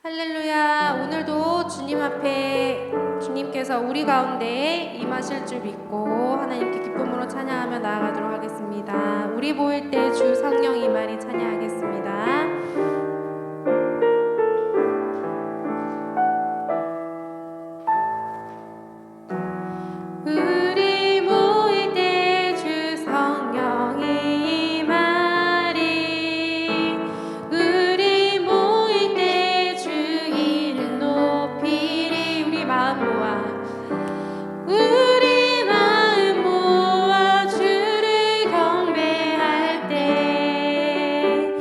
할렐루야. 오늘도 주님 앞에 주님께서 우리 가운데 임하실 줄 믿고 하나님께 기쁨으로 찬양하며 나아가도록 하겠습니다. 우리 보일 때 주 성령 임하리 찬양하겠습니다. 우리 모일 때 주 성령이 임하리. 우리 모일 때 주 이름 높이리. 우리 마음 모아 주를 경배할 때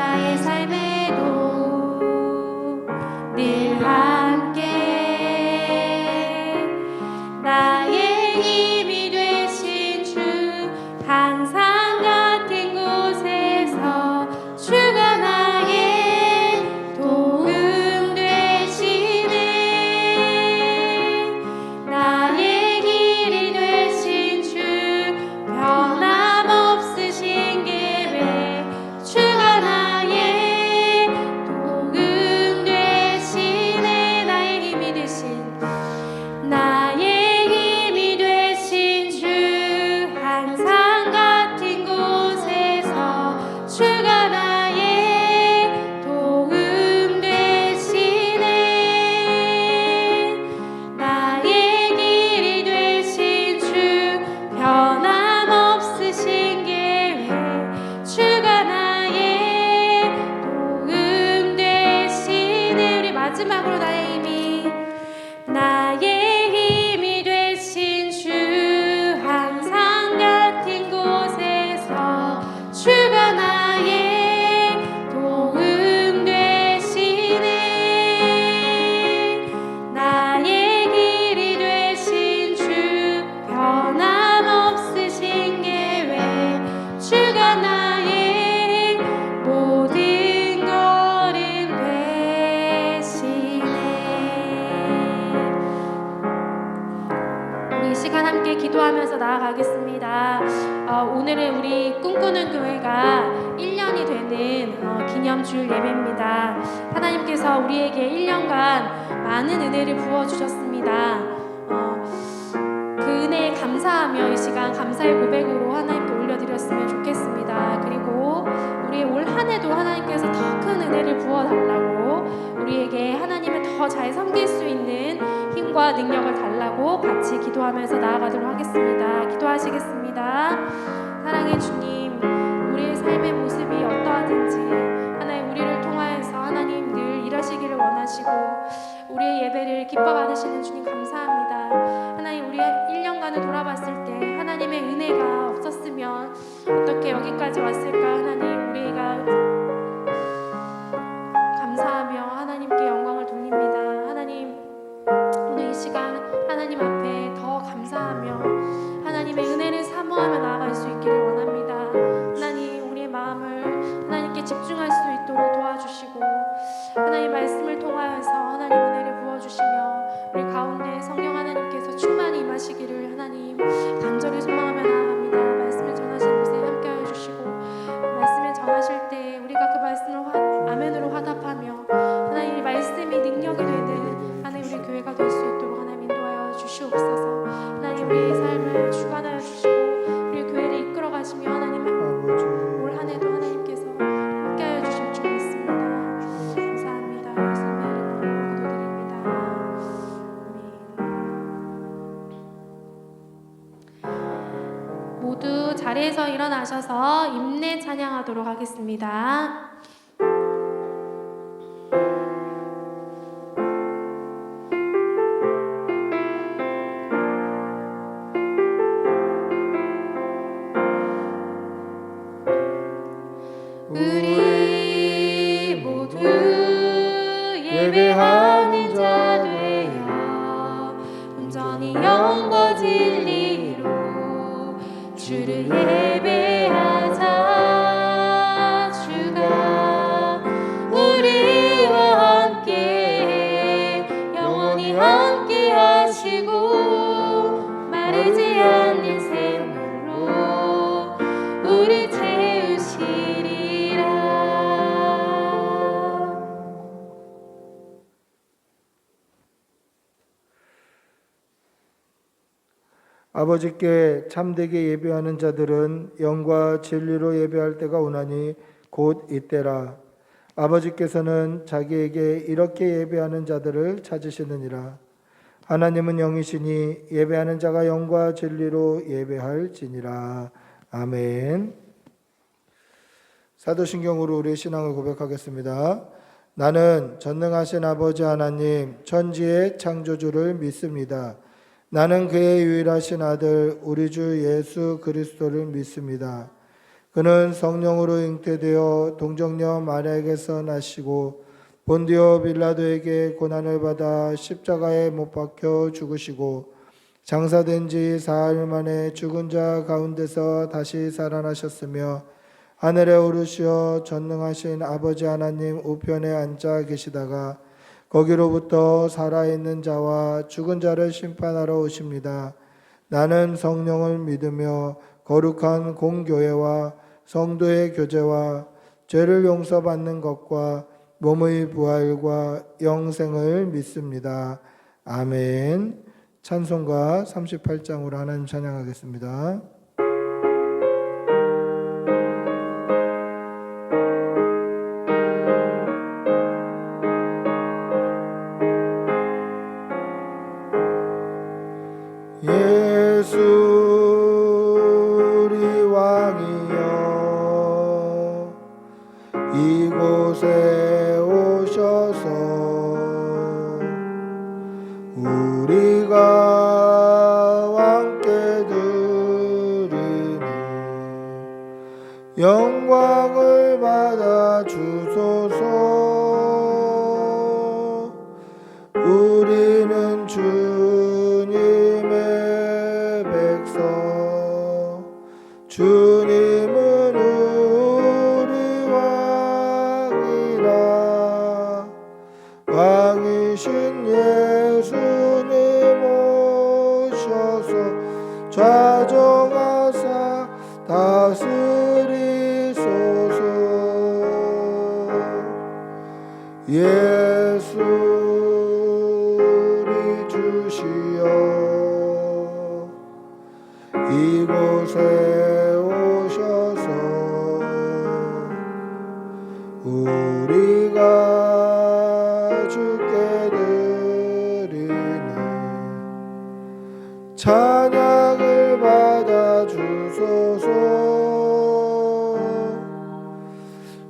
나의 삶에도 늘 함께 나의 힘이 되신 주 항상 같은 곳에서 주가 나의 도움 되시네 나의 길이 되신 주 변함없으신 계획 주가 나의 도움 되시네 나의 힘이 되신 주 항상 같은 곳에서 주가 나의 도움 되시네 나의 길이 되신 주 변함없으신 계획 주가 나의 도움 되시네 우리 마지막으로 나의 힘이 되신 주 항상 같은 곳에서 주가 나의 도움 되시네 나의 길이 되신 주 변함없으신 계획 주가 나의 모든 걸음 되시네 우리 이 시간 함께 기도하면서 나아가겠습니다. 오늘은 우리 꿈꾸는 교회가 1년이 되는 기념주일 예배입니다. 하나님께서 우리에게 1년간 많은 은혜를 부어주셨습니다. 그 은혜에 감사하며 이 시간 감사의 고백으로 하나님께 올려드렸으면 좋겠습니다. 그리고 우리의 올 한 해도 하나님께서 더 큰 은혜를 부어달라고 우리에게 하나님을 더 잘 섬길 수 있는 힘과 능력을 달라고 같이 기도하면서 나아가도록 하겠습니다. 기도하시겠습니다. 사랑의 주님, 우리의 삶의 모습이 어떠하든지 하나님 우리를 통하여서 하나님 늘 일하시기를 원하시고 우리의 예배를 기뻐 받으시는 주님 감사합니다. 하나님 우리의 1년간을 돌아봤을 때 하나님의 은혜가 없었으면 어떻게 여기까지 왔을까 하나님 우리가 감사하며 하나님께 영광을 돌립니다. 하나님 오늘 이 시간 하나님 앞에 더 감사하며 하나님의 은혜를 사모하며 나아갈 수 있기를 원합니다. 하나님 우리의 마음을 하나님께 집중할 수 있도록 도와주시고 하나님 말씀을 통하여서 하나님 은혜를 부어주시며 우리 가운데 성령 하나님께서 충만히 임하시기를 하나님 간절히 소망하며 나아갑니다. 말씀을 전하신 곳에 함께하여 주시고 말씀을 전하실 때 우리가 그 말씀을 아멘으로 화답하며 하나님 말씀이 능력이 되는 하나님 우리 교회가 될 수 있도록 하나님 인도하여 주시옵소서. 하나님 우리의 삶을 주관하여 주시고 우리 교회를 이끌어 가시며 하나님 올 한 해도 하나님께서 함께하여 주실 줄 믿습니다. 감사합니다. 예수님의 이름으로 기도드립니다. 아멘. 모두 자리에서 일어나셔서 임내 찬양하도록 하겠습니다. 우리 모두 예배하는 자 되어 온전히 영과 진리로 주를 예배하자. 주가 우리와 함께 영원히 함께 하시고 마르지 않는 샘물로 우리 채우시리라. 아버지께 참되게 예배하는 자들은 영과 진리로 예배할 때가 오나니 곧 이때라. 아버지께서는 자기에게 이렇게 예배하는 자들을 찾으시느니라. 하나님은 영이시니 예배하는 자가 영과 진리로 예배할지니라. 아멘. 사도신경으로 우리의 신앙을 고백하겠습니다. 나는 전능하신 아버지 하나님 천지의 창조주를 믿습니다. 나는 그의 유일하신 아들 우리 주 예수 그리스도를 믿습니다. 그는 성령으로 잉태되어 동정녀 마리아에게서 나시고 본디오 빌라도에게 고난을 받아 십자가에 못 박혀 죽으시고 장사된 지 사흘 만에 죽은 자 가운데서 다시 살아나셨으며 하늘에 오르시어 전능하신 아버지 하나님 우편에 앉아 계시다가 거기로부터 살아있는 자와 죽은 자를 심판하러 오십니다. 나는 성령을 믿으며 거룩한 공교회와 성도의 교제와 죄를 용서받는 것과 몸의 부활과 영생을 믿습니다. 아멘. 찬송가 38장으로 하나님 찬양하겠습니다. 예수 우리 왕이여 이곳에 오셔서 우리가 함께 드리는 영광을 받아 주소서. 우리는 주님의 백성, 주님은 우리 왕이라. 왕이신 예수님 오셔서 좌정하사 다스리소서. 예수 우리 주시여 이곳에 오셔서 우리가 주께 드리는 찬양을 받아 주소서.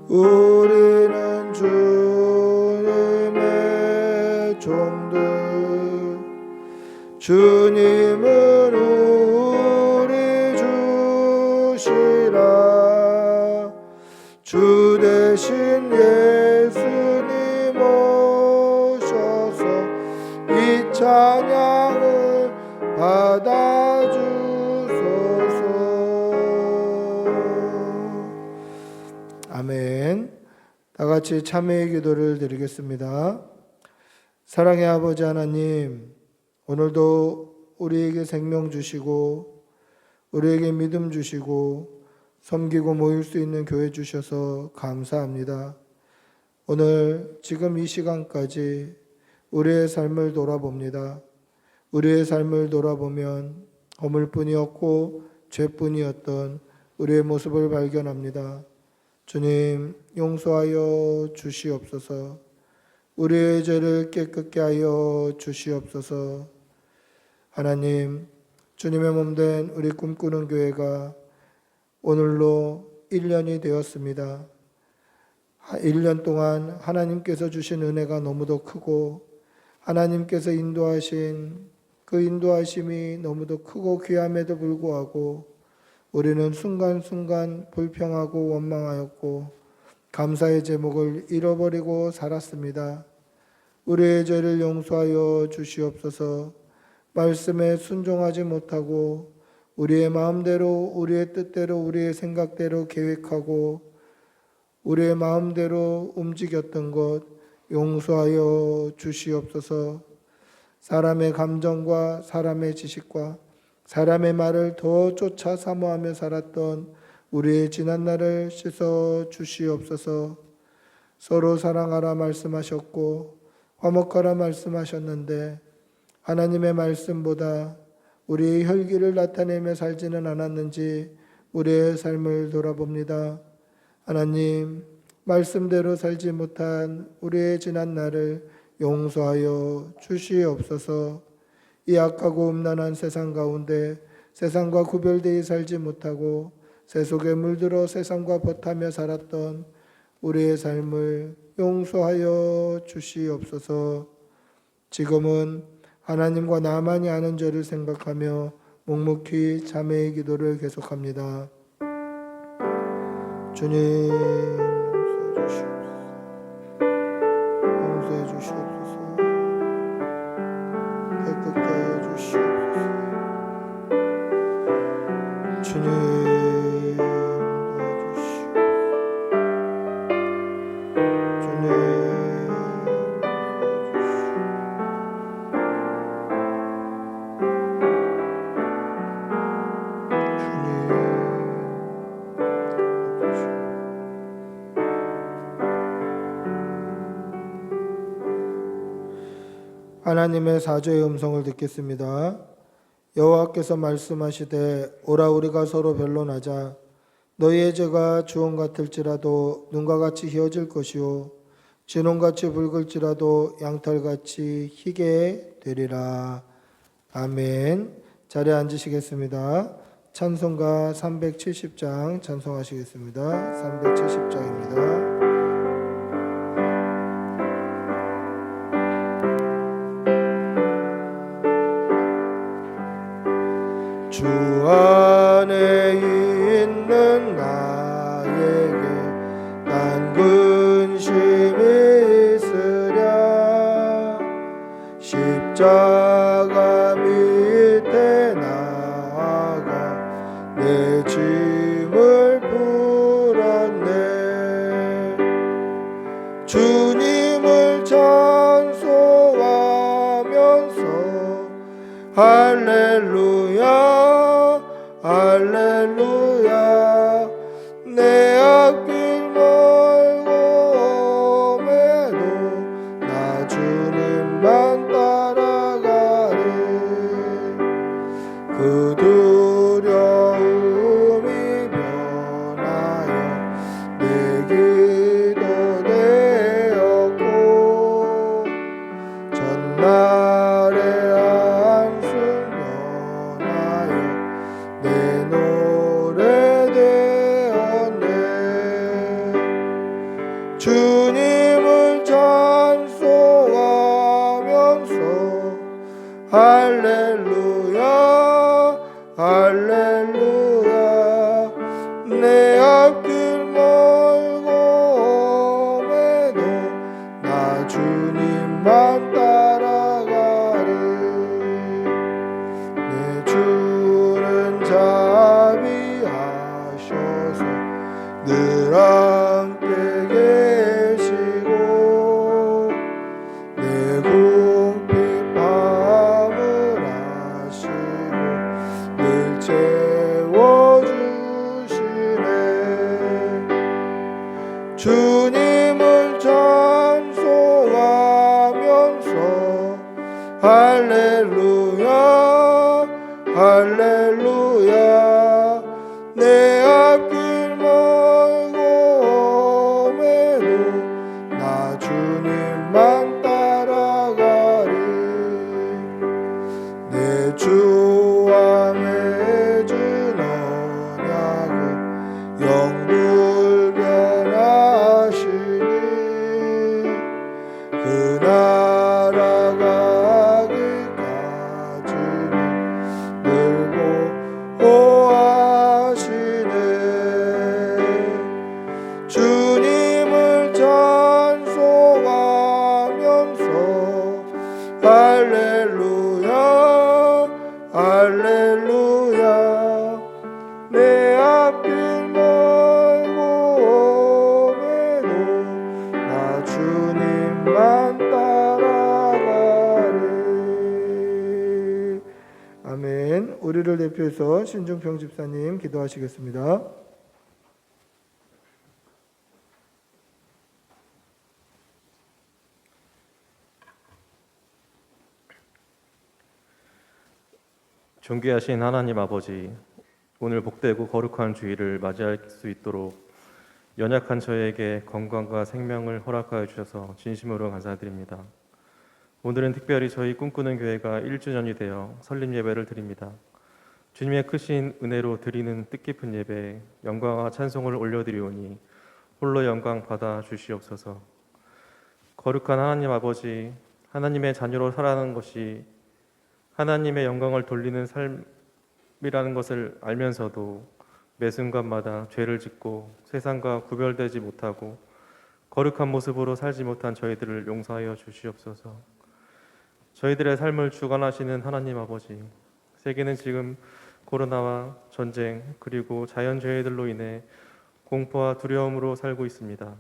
우리는 주님의 종들, 주님은 우리 주시라. 주 대신 예수님 오셔서 이 찬양을 받아 주소서. 아멘. 다 같이 참회의 기도를 드리겠습니다. 사랑의 아버지 하나님, 오늘도 우리에게 생명 주시고 우리에게 믿음 주시고 섬기고 모일 수 있는 교회 주셔서 감사합니다. 오늘 지금 이 시간까지 우리의 삶을 돌아봅니다. 우리의 삶을 돌아보면 허물뿐이었고 죄뿐이었던 우리의 모습을 발견합니다. 주님, 용서하여 주시옵소서. 우리의 죄를 깨끗게 하여 주시옵소서. 하나님, 주님의 몸된 우리 꿈꾸는 교회가 오늘로 1년이 되었습니다. 1년 동안 하나님께서 주신 은혜가 너무도 크고 하나님께서 인도하신 그 인도하심이 너무도 크고 귀함에도 불구하고 우리는 순간순간 불평하고 원망하였고 감사의 제목을 잃어버리고 살았습니다. 우리의 죄를 용서하여 주시옵소서. 말씀에 순종하지 못하고 우리의 마음대로, 우리의 뜻대로, 우리의 생각대로 계획하고 우리의 마음대로 움직였던 것 용서하여 주시옵소서. 사람의 감정과 사람의 지식과 사람의 말을 더 쫓아 사모하며 살았던 우리의 지난 날을 씻어 주시옵소서. 서로 사랑하라 말씀하셨고 화목하라 말씀하셨는데 하나님의 말씀보다 우리의 혈기를 나타내며 살지는 않았는지 우리의 삶을 돌아봅니다. 하나님, 말씀대로 살지 못한 우리의 지난 날을 용서하여 주시옵소서. 이 악하고 음란한 세상 가운데 세상과 구별되어 살지 못하고 새 속에 물들어 세상과 버타며 살았던 우리의 삶을 용서하여 주시옵소서. 지금은 하나님과 나만이 아는 죄를 생각하며 묵묵히 자매의 기도를 계속합니다. 주님 용서해 주시옵소서. 깨끗게 해 주시옵소서. 주님 도와주시옵소서. 주님 하나님의 사죄의 음성을 듣겠습니다. 여호와께서 말씀하시되 오라 우리가 서로 변론하자. 너희의 죄가 주홍 같을지라도 눈과 같이 희어질 것이요 진홍같이 붉을지라도 양털같이 희게 되리라. 아멘. 자리에 앉으시겠습니다. 찬송가 370장 찬송하시겠습니다. 370장입니다. 주 안에 있는 나에게 난 근심이 있으랴. 십자가 밑에 나아가 내 짐을 풀었네. 주님을 찬송하면서 할렐루야 할렐루야. 내 앞길 멀고 오매도 나 주님만 따라가리. 그 두려움이 변하여 내 기도 되었고 전날의 한숨 변하여 내 노래 되었네. 주님을 찬송하면서 할렐루야 할렐루야. 내 앞길 멀고 오매도 나 주님만 따라가리. 내 주는 자비하셔서 늘 함께 계시고 내 궁핍함을 아시고 늘 채워주시네. 주님을 찬송하면서 할렐루야 할렐루야. 내 앞길 멀고 오매도 나 주님만 따라가리. 내 주와 맺은 언약은 영불변하시니 그 나라 가기까지는 늘 보호하시네. 주님을 찬송하면서 할렐루야 할렐루야. 내 앞길 멀고 오매도 나 주님만 따라가리. 아멘. 우리를 대표해서 신중평 집사님 기도하시겠습니다. 존귀하신 하나님 아버지, 오늘 복되고 거룩한 주일을 맞이할 수 있도록 연약한 저에게 건강과 생명을 허락하여 주셔서 진심으로 감사드립니다. 오늘은 특별히 저희 꿈꾸는 교회가 1주년이 되어 설립 예배를 드립니다. 주님의 크신 은혜로 드리는 뜻깊은 예배에 영광과 찬송을 올려드리오니 홀로 영광 받아 주시옵소서. 거룩한 하나님 아버지, 하나님의 자녀로 살아가는 것이 하나님의 영광을 돌리는 삶이라는 것을 알면서도 매 순간마다 죄를 짓고 세상과 구별되지 못하고 거룩한 모습으로 살지 못한 저희들을 용서하여 주시옵소서. 저희들의 삶을 주관하시는 하나님 아버지, 세계는 지금 코로나와 전쟁 그리고 자연재해들로 인해 공포와 두려움으로 살고 있습니다.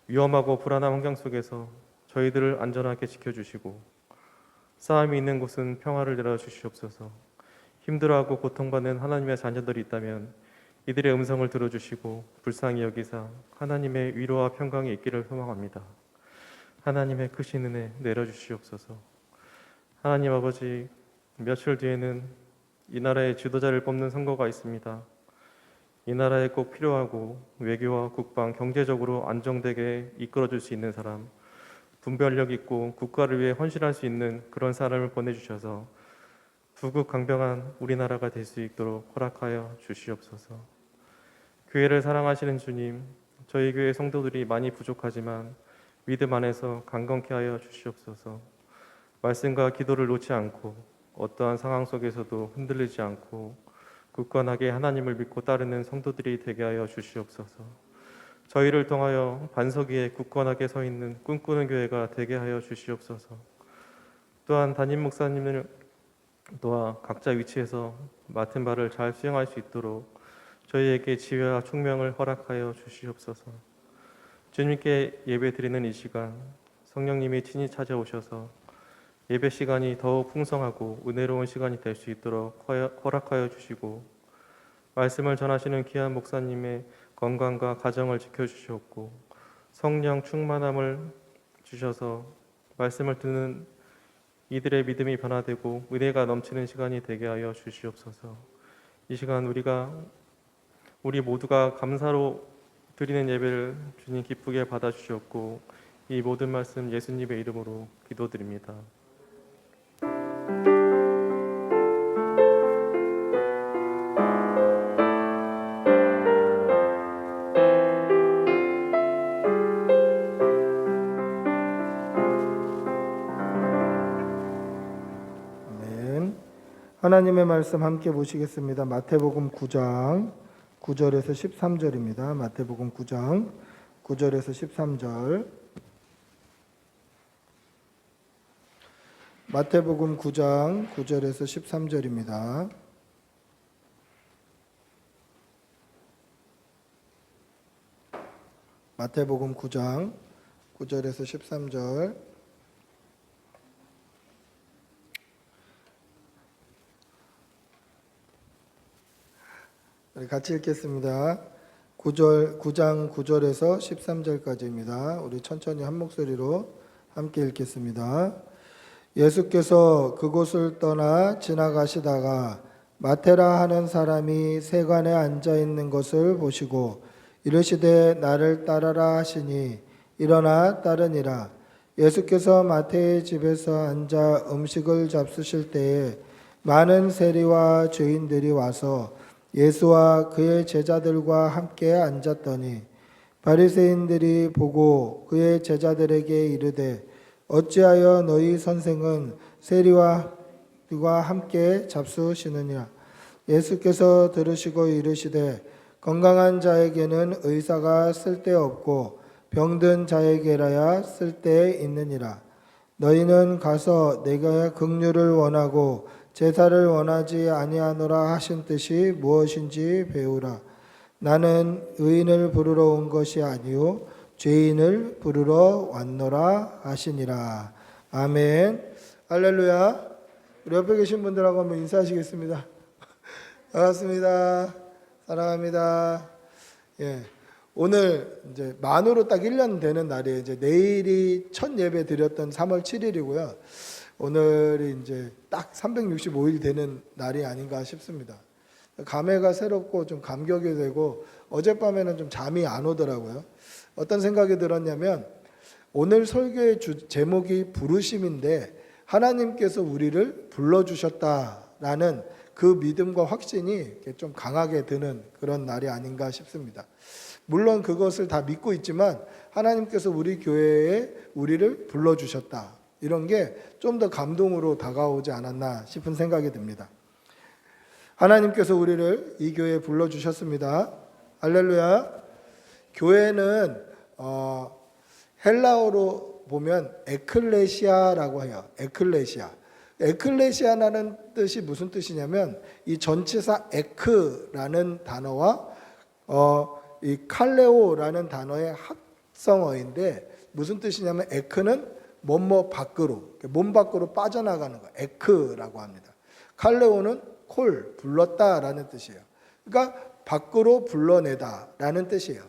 위험하고 불안한 환경 속에서 저희들을 안전하게 지켜주시고 싸움이 있는 곳은 평화를 내려주시옵소서. 힘들어하고 고통받는 하나님의 자녀들이 있다면 이들의 음성을 들어주시고 불쌍히 여기사 하나님의 위로와 평강이 있기를 소망합니다. 하나님의 크신 은혜 내려주시옵소서. 하나님 아버지, 며칠 뒤에는 이 나라의 지도자를 뽑는 선거가 있습니다. 이 나라에 꼭 필요하고 외교와 국방, 경제적으로 안정되게 이끌어줄 수 있는 사람, 분별력 있고 국가를 위해 헌신할 수 있는 그런 사람을 보내주셔서 부국 강병한 우리나라가 될 수 있도록 허락하여 주시옵소서. 교회를 사랑하시는 주님, 저희 교회 성도들이 많이 부족하지만 믿음 안에서 강건케 하여 주시옵소서. 말씀과 기도를 놓지 않고 어떠한 상황 속에서도 흔들리지 않고 굳건하게 하나님을 믿고 따르는 성도들이 되게 하여 주시옵소서. 저희를 통하여 반석 위에 굳건하게 서 있는 꿈꾸는 교회가 되게 하여 주시옵소서. 또한 담임 목사님을 도와 각자 위치에서 맡은 바를 잘 수행할 수 있도록 저희에게 지혜와 총명을 허락하여 주시옵소서. 주님께 예배 드리는 이 시간 성령님이 친히 찾아오셔서 예배 시간이 더욱 풍성하고 은혜로운 시간이 될 수 있도록 허락하여 주시고 말씀을 전하시는 귀한 목사님의 건강과 가정을 지켜주시옵고 성령 충만함을 주셔서 말씀을 듣는 이들의 믿음이 변화되고 은혜가 넘치는 시간이 되게 하여 주시옵소서. 이 시간 우리 모두가 감사로 드리는 예배를 주님 기쁘게 받아주시옵고 이 모든 말씀 예수님의 이름으로 기도드립니다. 하나님의 말씀 함께 보시겠습니다. 마태복음 9장 9절에서 13절입니다. 마태복음 9장 9절에서 13절. 마태복음 9장 9절에서 13절입니다. 마태복음 9장 9절에서 13절. 같이 읽겠습니다. 9장 9절에서 13절까지입니다. 우리 천천히 한 목소리로 함께 읽겠습니다. 예수께서 그곳을 떠나 지나가시다가 마테라 하는 사람이 세관에 앉아 있는 것을 보시고 이르시되 나를 따르라 하시니 일어나 따르니라. 예수께서 마태의 집에서 앉아 음식을 잡수실 때에 많은 세리와 죄인들이 와서 예수와 그의 제자들과 함께 앉았더니 바리새인들이 보고 그의 제자들에게 이르되 어찌하여 너희 선생은 세리와 함께 잡수시느냐. 예수께서 들으시고 이르시되 건강한 자에게는 의사가 쓸데없고 병든 자에게라야 쓸데있느니라. 너희는 가서 내가 긍휼을 원하고 제사를 원하지 아니하노라 하신 뜻이 무엇인지 배우라. 나는 의인을 부르러 온 것이 아니요 죄인을 부르러 왔노라 하시니라. 아멘. 할렐루야. 우리 옆에 계신 분들하고 한번 인사하시겠습니다. 반갑습니다. 사랑합니다. 예. 오늘 이제 만으로 딱 1년 되는 날이에요. 이제 내일이 첫 예배 드렸던 3월 7일이고요. 오늘이 이제 딱 365일 되는 날이 아닌가 싶습니다. 감회가 새롭고 좀 감격이 되고 어젯밤에는 좀 잠이 안 오더라고요. 어떤 생각이 들었냐면 오늘 설교의 제목이 부르심인데 하나님께서 우리를 불러주셨다라는 그 믿음과 확신이 좀 강하게 드는 그런 날이 아닌가 싶습니다. 물론 그것을 다 믿고 있지만 하나님께서 우리 교회에 우리를 불러주셨다. 이런 게 좀 더 감동으로 다가오지 않았나 싶은 생각이 듭니다. 하나님께서 우리를 이 교회에 불러주셨습니다. 할렐루야. 교회는 헬라어로 보면 에클레시아라고 해요. 에클레시아. 에클레시아라는 뜻이 무슨 뜻이냐면 이 전치사 에크라는 단어와 이 칼레오라는 단어의 합성어인데 무슨 뜻이냐면 에크는 뭐뭐 밖으로, 몸 밖으로 빠져나가는 거, 에크라고 합니다. 칼레오는 콜, 불렀다라는 뜻이에요. 그러니까 밖으로 불러내다라는 뜻이에요.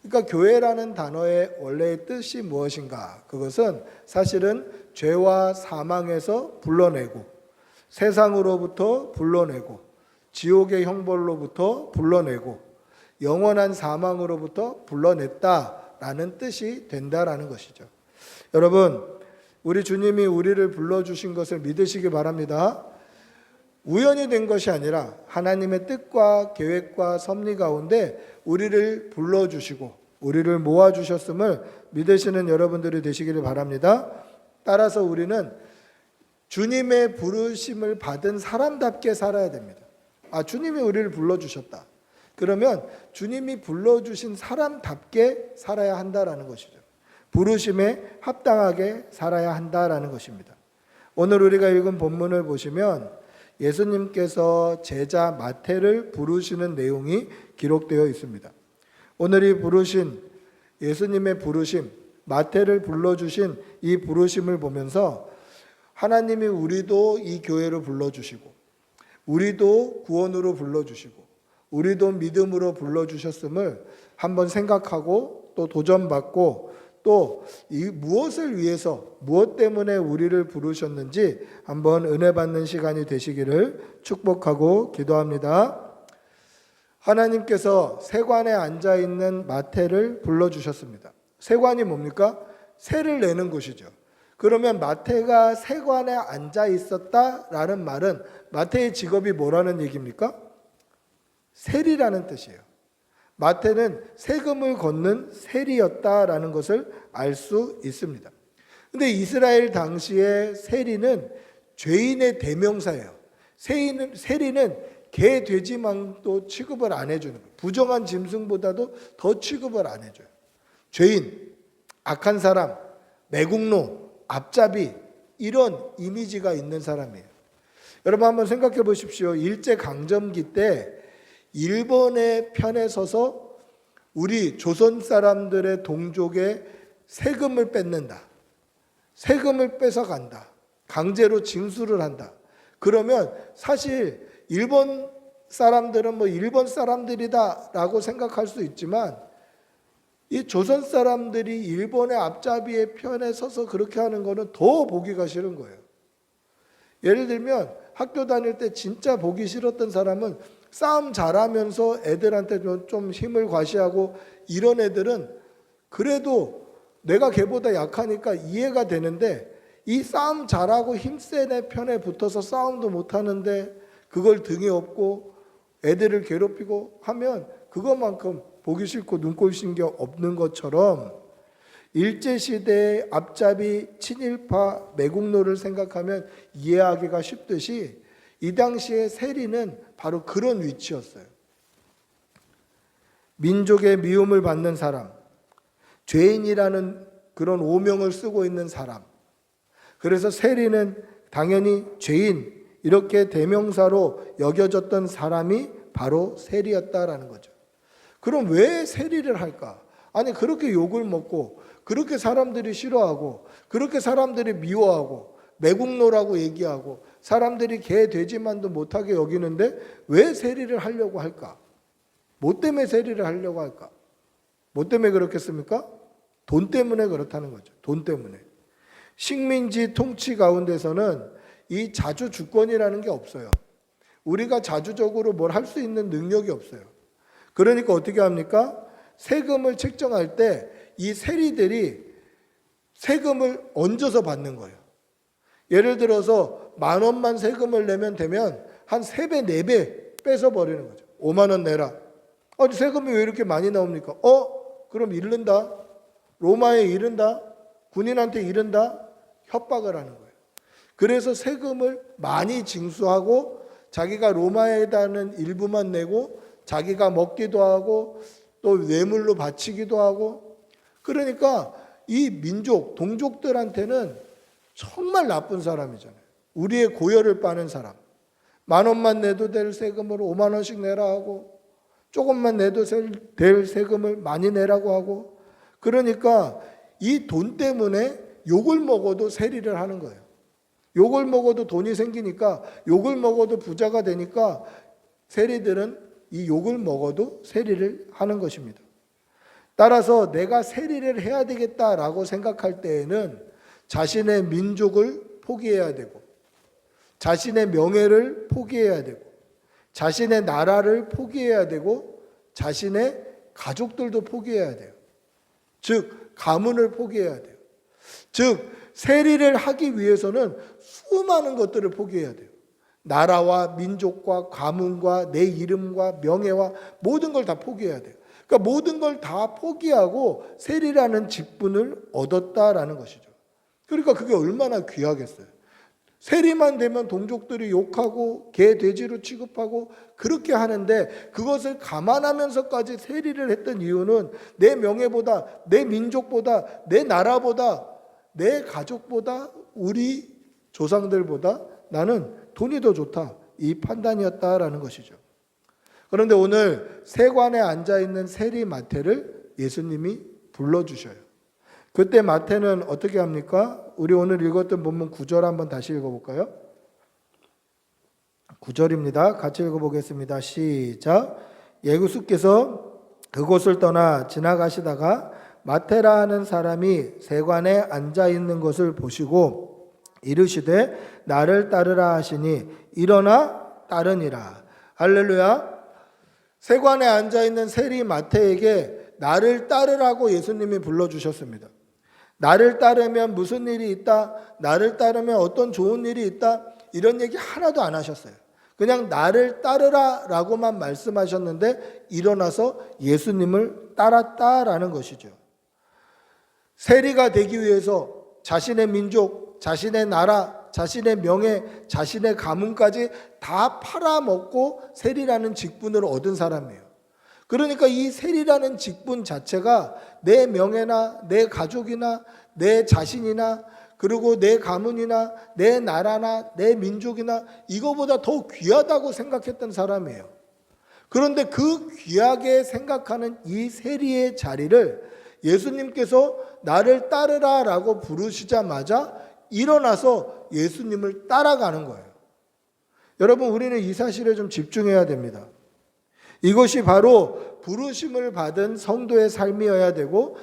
그러니까 교회라는 단어의 원래의 뜻이 무엇인가? 그것은 사실은 죄와 사망에서 불러내고 세상으로부터 불러내고 지옥의 형벌로부터 불러내고 영원한 사망으로부터 불러냈다라는 뜻이 된다라는 것이죠. 여러분, 우리 주님이 우리를 불러주신 것을 믿으시기 바랍니다. 우연히 된 것이 아니라 하나님의 뜻과 계획과 섭리 가운데 우리를 불러주시고 우리를 모아주셨음을 믿으시는 여러분들이 되시기를 바랍니다. 따라서 우리는 주님의 부르심을 받은 사람답게 살아야 됩니다. 주님이 우리를 불러주셨다. 그러면 주님이 불러주신 사람답게 살아야 한다라는 것이죠. 부르심에 합당하게 살아야 한다라는 것입니다. 오늘 우리가 읽은 본문을 보시면 예수님께서 제자 마태를 부르시는 내용이 기록되어 있습니다. 오늘 이 부르신 예수님의 부르심, 마태를 불러주신 이 부르심을 보면서 하나님이 우리도 이 교회로 불러주시고 우리도 구원으로 불러주시고 우리도 믿음으로 불러주셨음을 한번 생각하고 또 도전받고 또 이 무엇을 위해서 무엇 때문에 우리를 부르셨는지 한번 은혜 받는 시간이 되시기를 축복하고 기도합니다. 하나님께서 세관에 앉아 있는 마태를 불러주셨습니다. 세관이 뭡니까? 세를 내는 곳이죠. 그러면 마태가 세관에 앉아 있었다라는 말은 마태의 직업이 뭐라는 얘기입니까? 세리라는 뜻이에요. 마태는 세금을 걷는 세리였다라는 것을 알 수 있습니다. 근데 이스라엘 당시의 세리는 죄인의 대명사예요. 세리는 개, 돼지만도 취급을 안 해주는 거예요. 부정한 짐승보다도 더 취급을 안 해줘요. 죄인, 악한 사람, 매국노, 앞잡이 이런 이미지가 있는 사람이에요. 여러분 한번 생각해 보십시오. 일제강점기 때 일본의 편에 서서 우리 조선 사람들의 동족의 세금을 뺏는다. 세금을 뺏어간다. 강제로 징수를 한다. 그러면 사실 일본 사람들은 일본 사람들이다라고 생각할 수 있지만 이 조선 사람들이 일본의 앞잡이의 편에 서서 그렇게 하는 거는 더 보기가 싫은 거예요. 예를 들면 학교 다닐 때 진짜 보기 싫었던 사람은 싸움 잘하면서 애들한테 좀 힘을 과시하고 이런 애들은 그래도 내가 걔보다 약하니까 이해가 되는데 이 싸움 잘하고 힘센 애 편에 붙어서 싸움도 못하는데 그걸 등에 업고 애들을 괴롭히고 하면 그것만큼 보기 싫고 눈꼴 신경 없는 것처럼 일제시대의 앞잡이 친일파 매국노를 생각하면 이해하기가 쉽듯이 이 당시의 세리는 바로 그런 위치였어요. 민족의 미움을 받는 사람, 죄인이라는 그런 오명을 쓰고 있는 사람. 그래서 세리는 당연히 죄인 이렇게 대명사로 여겨졌던 사람이 바로 세리였다라는 거죠. 그럼 왜 세리를 할까? 아니 그렇게 욕을 먹고 그렇게 사람들이 싫어하고 그렇게 사람들이 미워하고 매국노라고 얘기하고 사람들이 개 돼지만도 못하게 여기는데 왜 세리를 하려고 할까? 뭐 때문에 세리를 하려고 할까? 뭐 때문에 그렇겠습니까? 돈 때문에 그렇다는 거죠. 돈 때문에. 식민지 통치 가운데서는 이 자주 주권이라는 게 없어요. 우리가 자주적으로 뭘 할 수 있는 능력이 없어요. 그러니까 어떻게 합니까? 세금을 책정할 때 이 세리들이 세금을 얹어서 받는 거예요. 예를 들어서 10,000원만 세금을 내면 되면 한 3배, 4배 뺏어버리는 거죠. 5만 원 내라. 아니 세금이 왜 이렇게 많이 나옵니까? 그럼 잃는다. 로마에 잃는다. 군인한테 잃는다. 협박을 하는 거예요. 그래서 세금을 많이 징수하고 자기가 로마에다는 일부만 내고 자기가 먹기도 하고 또 뇌물로 바치기도 하고, 그러니까 이 민족, 동족들한테는 정말 나쁜 사람이잖아요. 우리의 고열을 빠는 사람. 10,000원만 내도 될 세금을 50,000원씩 내라 하고, 조금만 내도 될 세금을 많이 내라고 하고, 그러니까 이 돈 때문에 욕을 먹어도 세리를 하는 거예요. 욕을 먹어도 돈이 생기니까, 욕을 먹어도 부자가 되니까 세리들은 이 욕을 먹어도 세리를 하는 것입니다. 따라서 내가 세리를 해야 되겠다라고 생각할 때에는 자신의 민족을 포기해야 되고, 자신의 명예를 포기해야 되고, 자신의 나라를 포기해야 되고, 자신의 가족들도 포기해야 돼요. 즉 가문을 포기해야 돼요. 즉 세리를 하기 위해서는 수많은 것들을 포기해야 돼요. 나라와 민족과 가문과 내 이름과 명예와 모든 걸 다 포기해야 돼요. 그러니까 모든 걸 다 포기하고 세리라는 직분을 얻었다라는 것이죠. 그러니까 그게 얼마나 귀하겠어요. 세리만 되면 동족들이 욕하고 개 돼지로 취급하고 그렇게 하는데, 그것을 감안하면서까지 세리를 했던 이유는 내 명예보다, 내 민족보다, 내 나라보다, 내 가족보다, 우리 조상들보다 나는 돈이 더 좋다, 이 판단이었다라는 것이죠. 그런데 오늘 세관에 앉아있는 세리 마태를 예수님이 불러주셔요. 그때 마태는 어떻게 합니까? 우리 오늘 읽었던 본문 9절 한번 다시 읽어볼까요? 9절입니다. 같이 읽어보겠습니다. 시작. 예수께서 그곳을 떠나 지나가시다가 마태라 하는 사람이 세관에 앉아있는 것을 보시고 이르시되 나를 따르라 하시니 일어나 따르니라. 할렐루야. 세관에 앉아있는 세리 마태에게 나를 따르라고 예수님이 불러주셨습니다. 나를 따르면 무슨 일이 있다, 나를 따르면 어떤 좋은 일이 있다, 이런 얘기 하나도 안 하셨어요. 그냥 나를 따르라 라고만 말씀하셨는데 일어나서 예수님을 따랐다라는 것이죠. 세리가 되기 위해서 자신의 민족, 자신의 나라, 자신의 명예, 자신의 가문까지 다 팔아먹고 세리라는 직분을 얻은 사람이에요. 그러니까 이 세리라는 직분 자체가 내 명예나 내 가족이나 내 자신이나 그리고 내 가문이나 내 나라나 내 민족이나 이거보다 더 귀하다고 생각했던 사람이에요. 그런데 그 귀하게 생각하는 이 세리의 자리를 예수님께서 나를 따르라 라고 부르시자마자 일어나서 예수님을 따라가는 거예요. 여러분, 우리는 이 사실에 좀 집중해야 됩니다. 이것이 바로 부르심을 받은 성도의 삶이어야 되고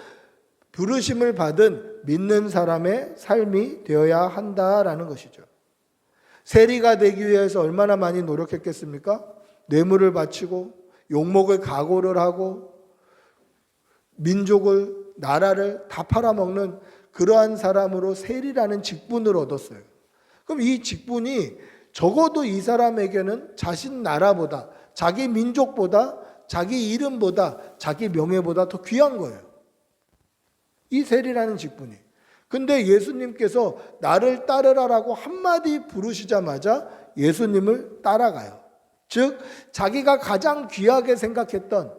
부르심을 받은 믿는 사람의 삶이 되어야 한다라는 것이죠. 세리가 되기 위해서 얼마나 많이 노력했겠습니까? 뇌물을 바치고 욕먹을 각오를 하고 민족을, 나라를 다 팔아먹는 그러한 사람으로 세리라는 직분을 얻었어요. 그럼 이 직분이 적어도 이 사람에게는 자신 나라보다, 자기 민족보다, 자기 이름보다, 자기 명예보다 더 귀한 거예요. 이 세리라는 직분이. 근데 예수님께서 나를 따르라라고 한마디 부르시자마자 예수님을 따라가요. 즉 자기가 가장 귀하게 생각했던,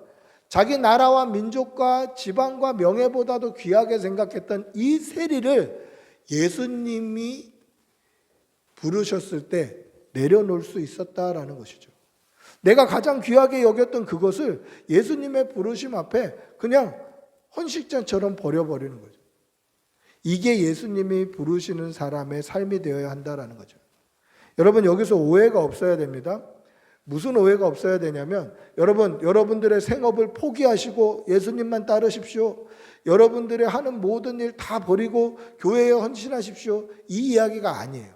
자기 나라와 민족과 지방과 명예보다도 귀하게 생각했던 이 세리를 예수님이 부르셨을 때 내려놓을 수 있었다라는 것이죠. 내가 가장 귀하게 여겼던 그것을 예수님의 부르심 앞에 그냥 헌식장처럼 버려버리는 거죠. 이게 예수님이 부르시는 사람의 삶이 되어야 한다라는 거죠. 여러분, 여기서 오해가 없어야 됩니다. 무슨 오해가 없어야 되냐면, 여러분들의 생업을 포기하시고 예수님만 따르십시오. 여러분들의 하는 모든 일 다 버리고 교회에 헌신하십시오. 이 이야기가 아니에요.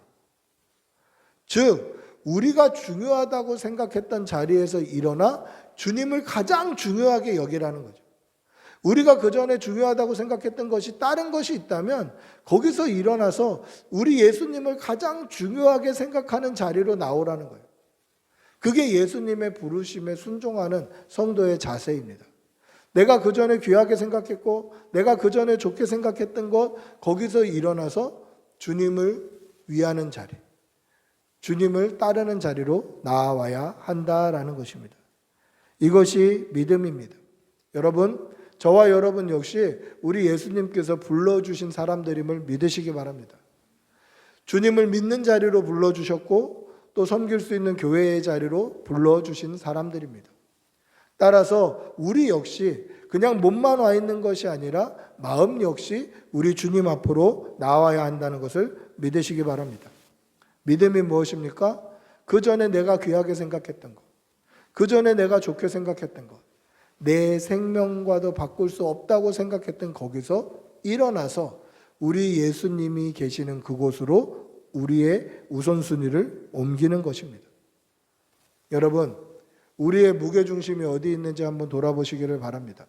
즉 우리가 중요하다고 생각했던 자리에서 일어나 주님을 가장 중요하게 여기라는 거죠. 우리가 그전에 중요하다고 생각했던 것이 다른 것이 있다면 거기서 일어나서 우리 예수님을 가장 중요하게 생각하는 자리로 나오라는 거예요. 그게 예수님의 부르심에 순종하는 성도의 자세입니다. 내가 그전에 귀하게 생각했고 내가 그전에 좋게 생각했던 것, 거기서 일어나서 주님을 위하는 자리, 주님을 따르는 자리로 나아와야 한다라는 것입니다. 이것이 믿음입니다. 여러분, 저와 여러분 역시 우리 예수님께서 불러주신 사람들임을 믿으시기 바랍니다. 주님을 믿는 자리로 불러주셨고 또 섬길 수 있는 교회의 자리로 불러주신 사람들입니다. 따라서 우리 역시 그냥 몸만 와 있는 것이 아니라 마음 역시 우리 주님 앞으로 나와야 한다는 것을 믿으시기 바랍니다. 믿음이 무엇입니까? 그 전에 내가 귀하게 생각했던 것, 그 전에 내가 좋게 생각했던 것, 내 생명과도 바꿀 수 없다고 생각했던 거기서 일어나서 우리 예수님이 계시는 그곳으로 우리의 우선순위를 옮기는 것입니다. 여러분, 우리의 무게중심이 어디 있는지 한번 돌아보시기를 바랍니다.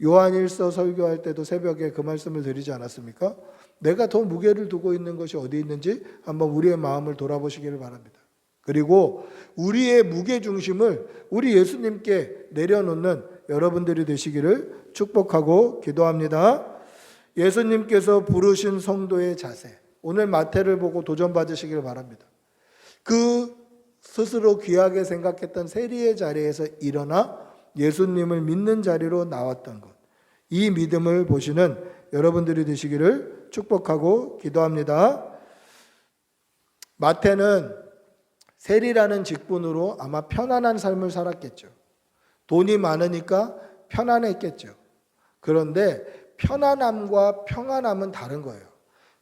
요한일서 설교할 때도 새벽에 그 말씀을 드리지 않았습니까? 내가 더 무게를 두고 있는 것이 어디 있는지 한번 우리의 마음을 돌아보시기를 바랍니다. 그리고 우리의 무게중심을 우리 예수님께 내려놓는 여러분들이 되시기를 축복하고 기도합니다. 예수님께서 부르신 성도의 자세, 오늘 마태를 보고 도전받으시기를 바랍니다. 그 스스로 귀하게 생각했던 세리의 자리에서 일어나 예수님을 믿는 자리로 나왔던 것, 이 믿음을 보시는 여러분들이 되시기를 축복하고 기도합니다. 마태는 세리라는 직분으로 아마 편안한 삶을 살았겠죠. 돈이 많으니까 편안했겠죠. 그런데 편안함과 평안함은 다른 거예요.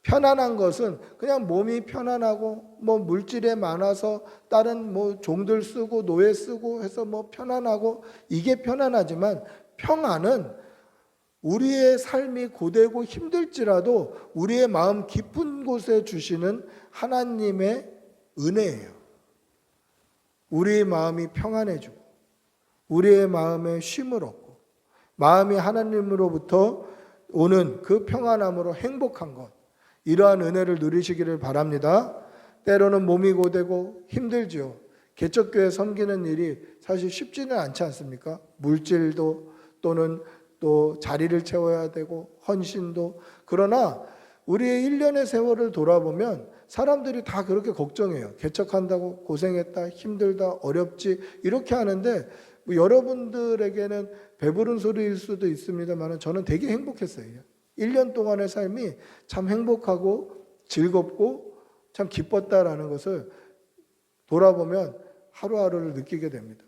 편안한 것은 그냥 몸이 편안하고 뭐 물질에 많아서 다른 뭐 종들 쓰고 노예 쓰고 해서 뭐 편안하고 이게 편안하지만, 평안은 우리의 삶이 고되고 힘들지라도 우리의 마음 깊은 곳에 주시는 하나님의 은혜예요. 우리의 마음이 평안해지고 우리의 마음에 쉼을 얻고 마음이 하나님으로부터 오는 그 평안함으로 행복한 것, 이러한 은혜를 누리시기를 바랍니다. 때로는 몸이 고되고 힘들지요. 개척교회 섬기는 일이 사실 쉽지는 않지 않습니까? 물질도 또는 또 자리를 채워야 되고 헌신도. 그러나 우리의 1년의 세월을 돌아보면 사람들이 다 그렇게 걱정해요. 개척한다고 고생했다, 힘들다, 어렵지 이렇게 하는데 뭐 여러분들에게는 배부른 소리일 수도 있습니다만 저는 되게 행복했어요. 1년 동안의 삶이 참 행복하고 즐겁고 참 기뻤다라는 것을 돌아보면 하루하루를 느끼게 됩니다.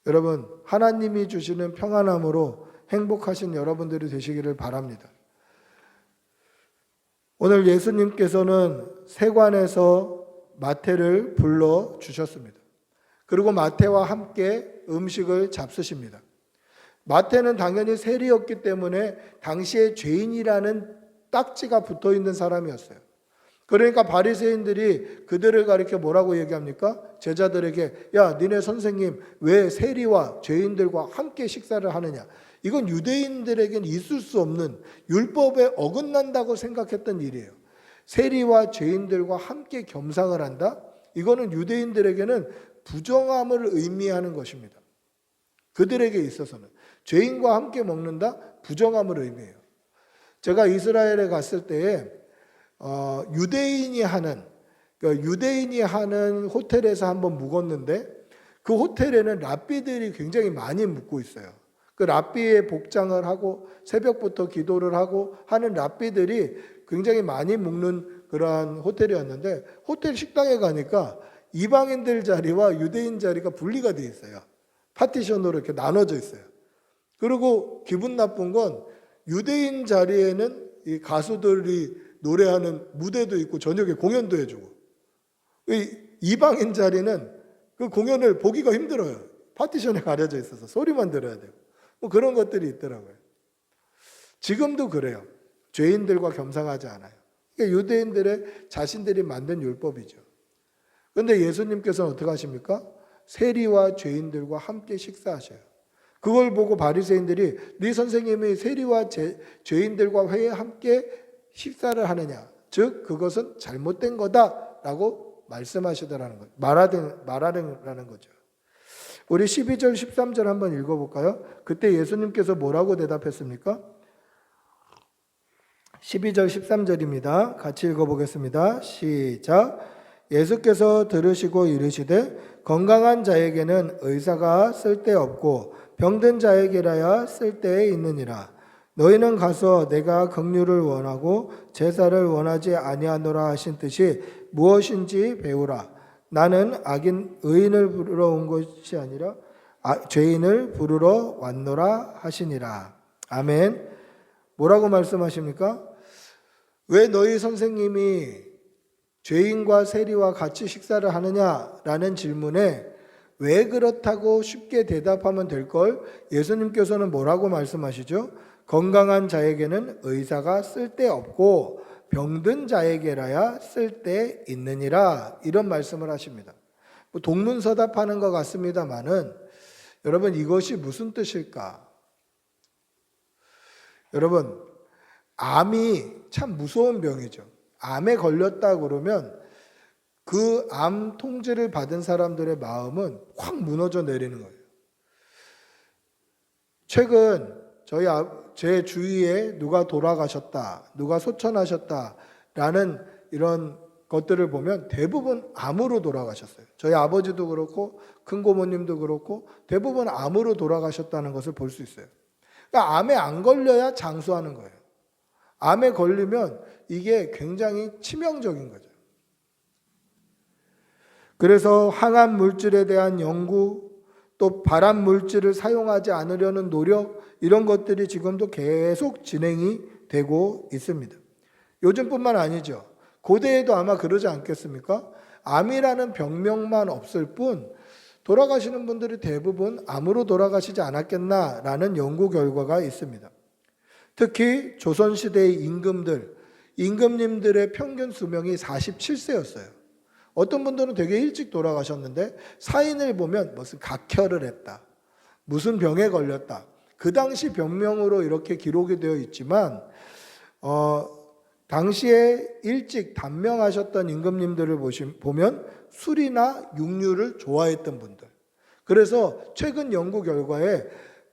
여러분, 하나님이 주시는 평안함으로 행복하신 여러분들이 되시기를 바랍니다. 오늘 예수님께서는 세관에서 마태를 불러 주셨습니다. 그리고 마태와 함께 음식을 잡수십니다. 마태는 당연히 세리였기 때문에 당시에 죄인이라는 딱지가 붙어 있는 사람이었어요. 그러니까 바리새인들이 그들을 가리켜 뭐라고 얘기합니까? 제자들에게, 야, 니네 선생님 왜 세리와 죄인들과 함께 식사를 하느냐? 이건 유대인들에겐 있을 수 없는, 율법에 어긋난다고 생각했던 일이에요. 세리와 죄인들과 함께 겸상을 한다? 이거는 유대인들에게는 부정함을 의미하는 것입니다. 그들에게 있어서는 죄인과 함께 먹는다? 부정함을 의미해요. 제가 이스라엘에 갔을 때에 유대인이 하는 호텔에서 한번 묵었는데, 그 호텔에는 랍비들이 굉장히 많이 묵고 있어요. 그 랍비의 복장을 하고 새벽부터 기도를 하고 하는 랍비들이 굉장히 많이 묵는 그러한 호텔이었는데, 호텔 식당에 가니까 이방인들 자리와 유대인 자리가 분리가 되어 있어요. 파티션으로 이렇게 나눠져 있어요. 그리고 기분 나쁜 건 유대인 자리에는 이 가수들이 노래하는 무대도 있고 저녁에 공연도 해주고, 이방인 자리는 그 공연을 보기가 힘들어요. 파티션에 가려져 있어서 소리만 들어야 되고 뭐 그런 것들이 있더라고요. 지금도 그래요. 죄인들과 겸상하지 않아요. 이게 유대인들의 자신들이 만든 율법이죠. 그런데 예수님께서는 어떻게 하십니까? 세리와 죄인들과 함께 식사하셔요. 그걸 보고 바리새인들이 네 선생님이 세리와 죄인들과 회에 함께 식사를 하느냐, 즉 그것은 잘못된 거다라고 말씀하시더라는 거죠. 말하라는 거죠. 우리 12절 13절 한번 읽어볼까요? 그때 예수님께서 뭐라고 대답했습니까? 12절 13절입니다. 같이 읽어보겠습니다. 시작. 예수께서 들으시고 이르시되 건강한 자에게는 의사가 쓸데없고 병든 자에게라야 쓸데에 있느니라. 너희는 가서 내가 긍휼을 원하고 제사를 원하지 아니하노라 하신 뜻이 무엇인지 배우라. 나는 의인을 부르러 온 것이 아니라 죄인을 부르러 왔노라 하시니라. 아멘. 뭐라고 말씀하십니까? 왜 너희 선생님이 죄인과 세리와 같이 식사를 하느냐라는 질문에 왜 그렇다고 쉽게 대답하면 될 걸 예수님께서는 뭐라고 말씀하시죠? 건강한 자에게는 의사가 쓸데없고 병든 자에게라야 쓸데 있느니라, 이런 말씀을 하십니다. 동문서답하는 것 같습니다만은 여러분, 이것이 무슨 뜻일까? 여러분, 암이 참 무서운 병이죠. 암에 걸렸다 그러면 그 암 통제를 받은 사람들의 마음은 확 무너져 내리는 거예요. 최근 제 주위에 누가 돌아가셨다, 누가 소천하셨다라는 이런 것들을 보면 대부분 암으로 돌아가셨어요. 저희 아버지도 그렇고 큰 고모님도 그렇고 대부분 암으로 돌아가셨다는 것을 볼 수 있어요. 그러니까 암에 안 걸려야 장수하는 거예요. 암에 걸리면 이게 굉장히 치명적인 거죠. 그래서 항암 물질에 대한 연구, 또 발암 물질을 사용하지 않으려는 노력, 이런 것들이 지금도 계속 진행이 되고 있습니다. 요즘뿐만 아니죠. 고대에도 아마 그러지 않겠습니까? 암이라는 병명만 없을 뿐 돌아가시는 분들이 대부분 암으로 돌아가시지 않았겠나라는 연구 결과가 있습니다. 특히 조선시대의 임금님들의 평균 수명이 47세였어요. 어떤 분들은 되게 일찍 돌아가셨는데 사인을 보면 무슨 각혈을 했다, 무슨 병에 걸렸다, 그 당시 병명으로 이렇게 기록이 되어 있지만 당시에 일찍 단명하셨던 임금님들을 보면 술이나 육류를 좋아했던 분들. 그래서 최근 연구 결과에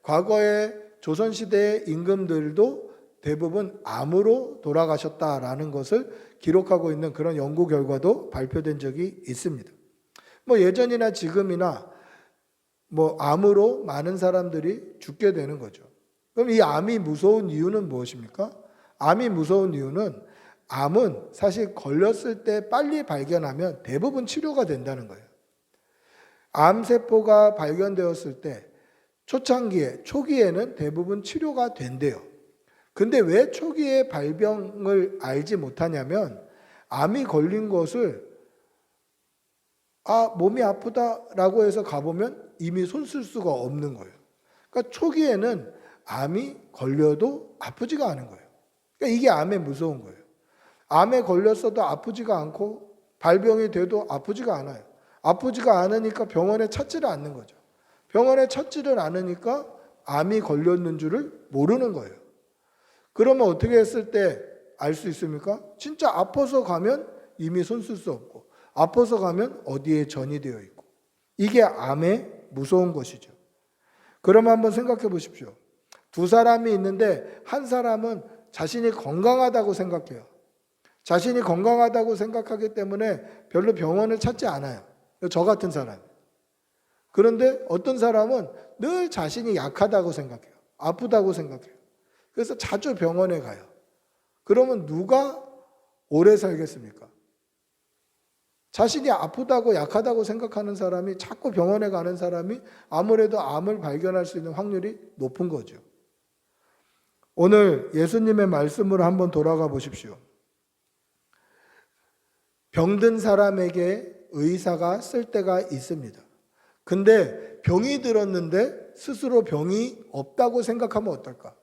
과거에 조선시대의 임금들도 대부분 암으로 돌아가셨다라는 것을 기록하고 있는 그런 연구 결과도 발표된 적이 있습니다. 예전이나 지금이나 암으로 많은 사람들이 죽게 되는 거죠. 그럼 이 암이 무서운 이유는 무엇입니까? 암이 무서운 이유는 암은 사실 걸렸을 때 빨리 발견하면 대부분 치료가 된다는 거예요. 암세포가 발견되었을 때 초기에는 대부분 치료가 된대요. 근데 왜 초기에 발병을 알지 못하냐면 암이 걸린 것을 몸이 아프다라고 해서 가보면 이미 손 쓸 수가 없는 거예요. 그러니까 초기에는 암이 걸려도 아프지가 않은 거예요. 그러니까 이게 암의 무서운 거예요. 암에 걸렸어도 아프지가 않고 발병이 돼도 아프지가 않아요. 아프지가 않으니까 병원에 찾지를 않는 거죠. 병원에 찾지를 않으니까 암이 걸렸는 줄을 모르는 거예요. 그러면 어떻게 했을 때 알 수 있습니까? 진짜 아파서 가면 이미 손 쓸 수 없고, 아파서 가면 어디에 전이 되어 있고, 이게 암의 무서운 것이죠. 그러면 한번 생각해 보십시오. 두 사람이 있는데 한 사람은 자신이 건강하다고 생각해요. 자신이 건강하다고 생각하기 때문에 별로 병원을 찾지 않아요. 저 같은 사람. 그런데 어떤 사람은 늘 자신이 약하다고 생각해요. 아프다고 생각해요. 그래서 자주 병원에 가요. 그러면 누가 오래 살겠습니까? 자신이 아프다고 약하다고 생각하는 사람이 자꾸 병원에 가는 사람이 아무래도 암을 발견할 수 있는 확률이 높은 거죠. 오늘 예수님의 말씀으로 한번 돌아가 보십시오. 병든 사람에게 의사가 쓸 때가 있습니다. 근데 병이 들었는데 스스로 병이 없다고 생각하면 어떨까?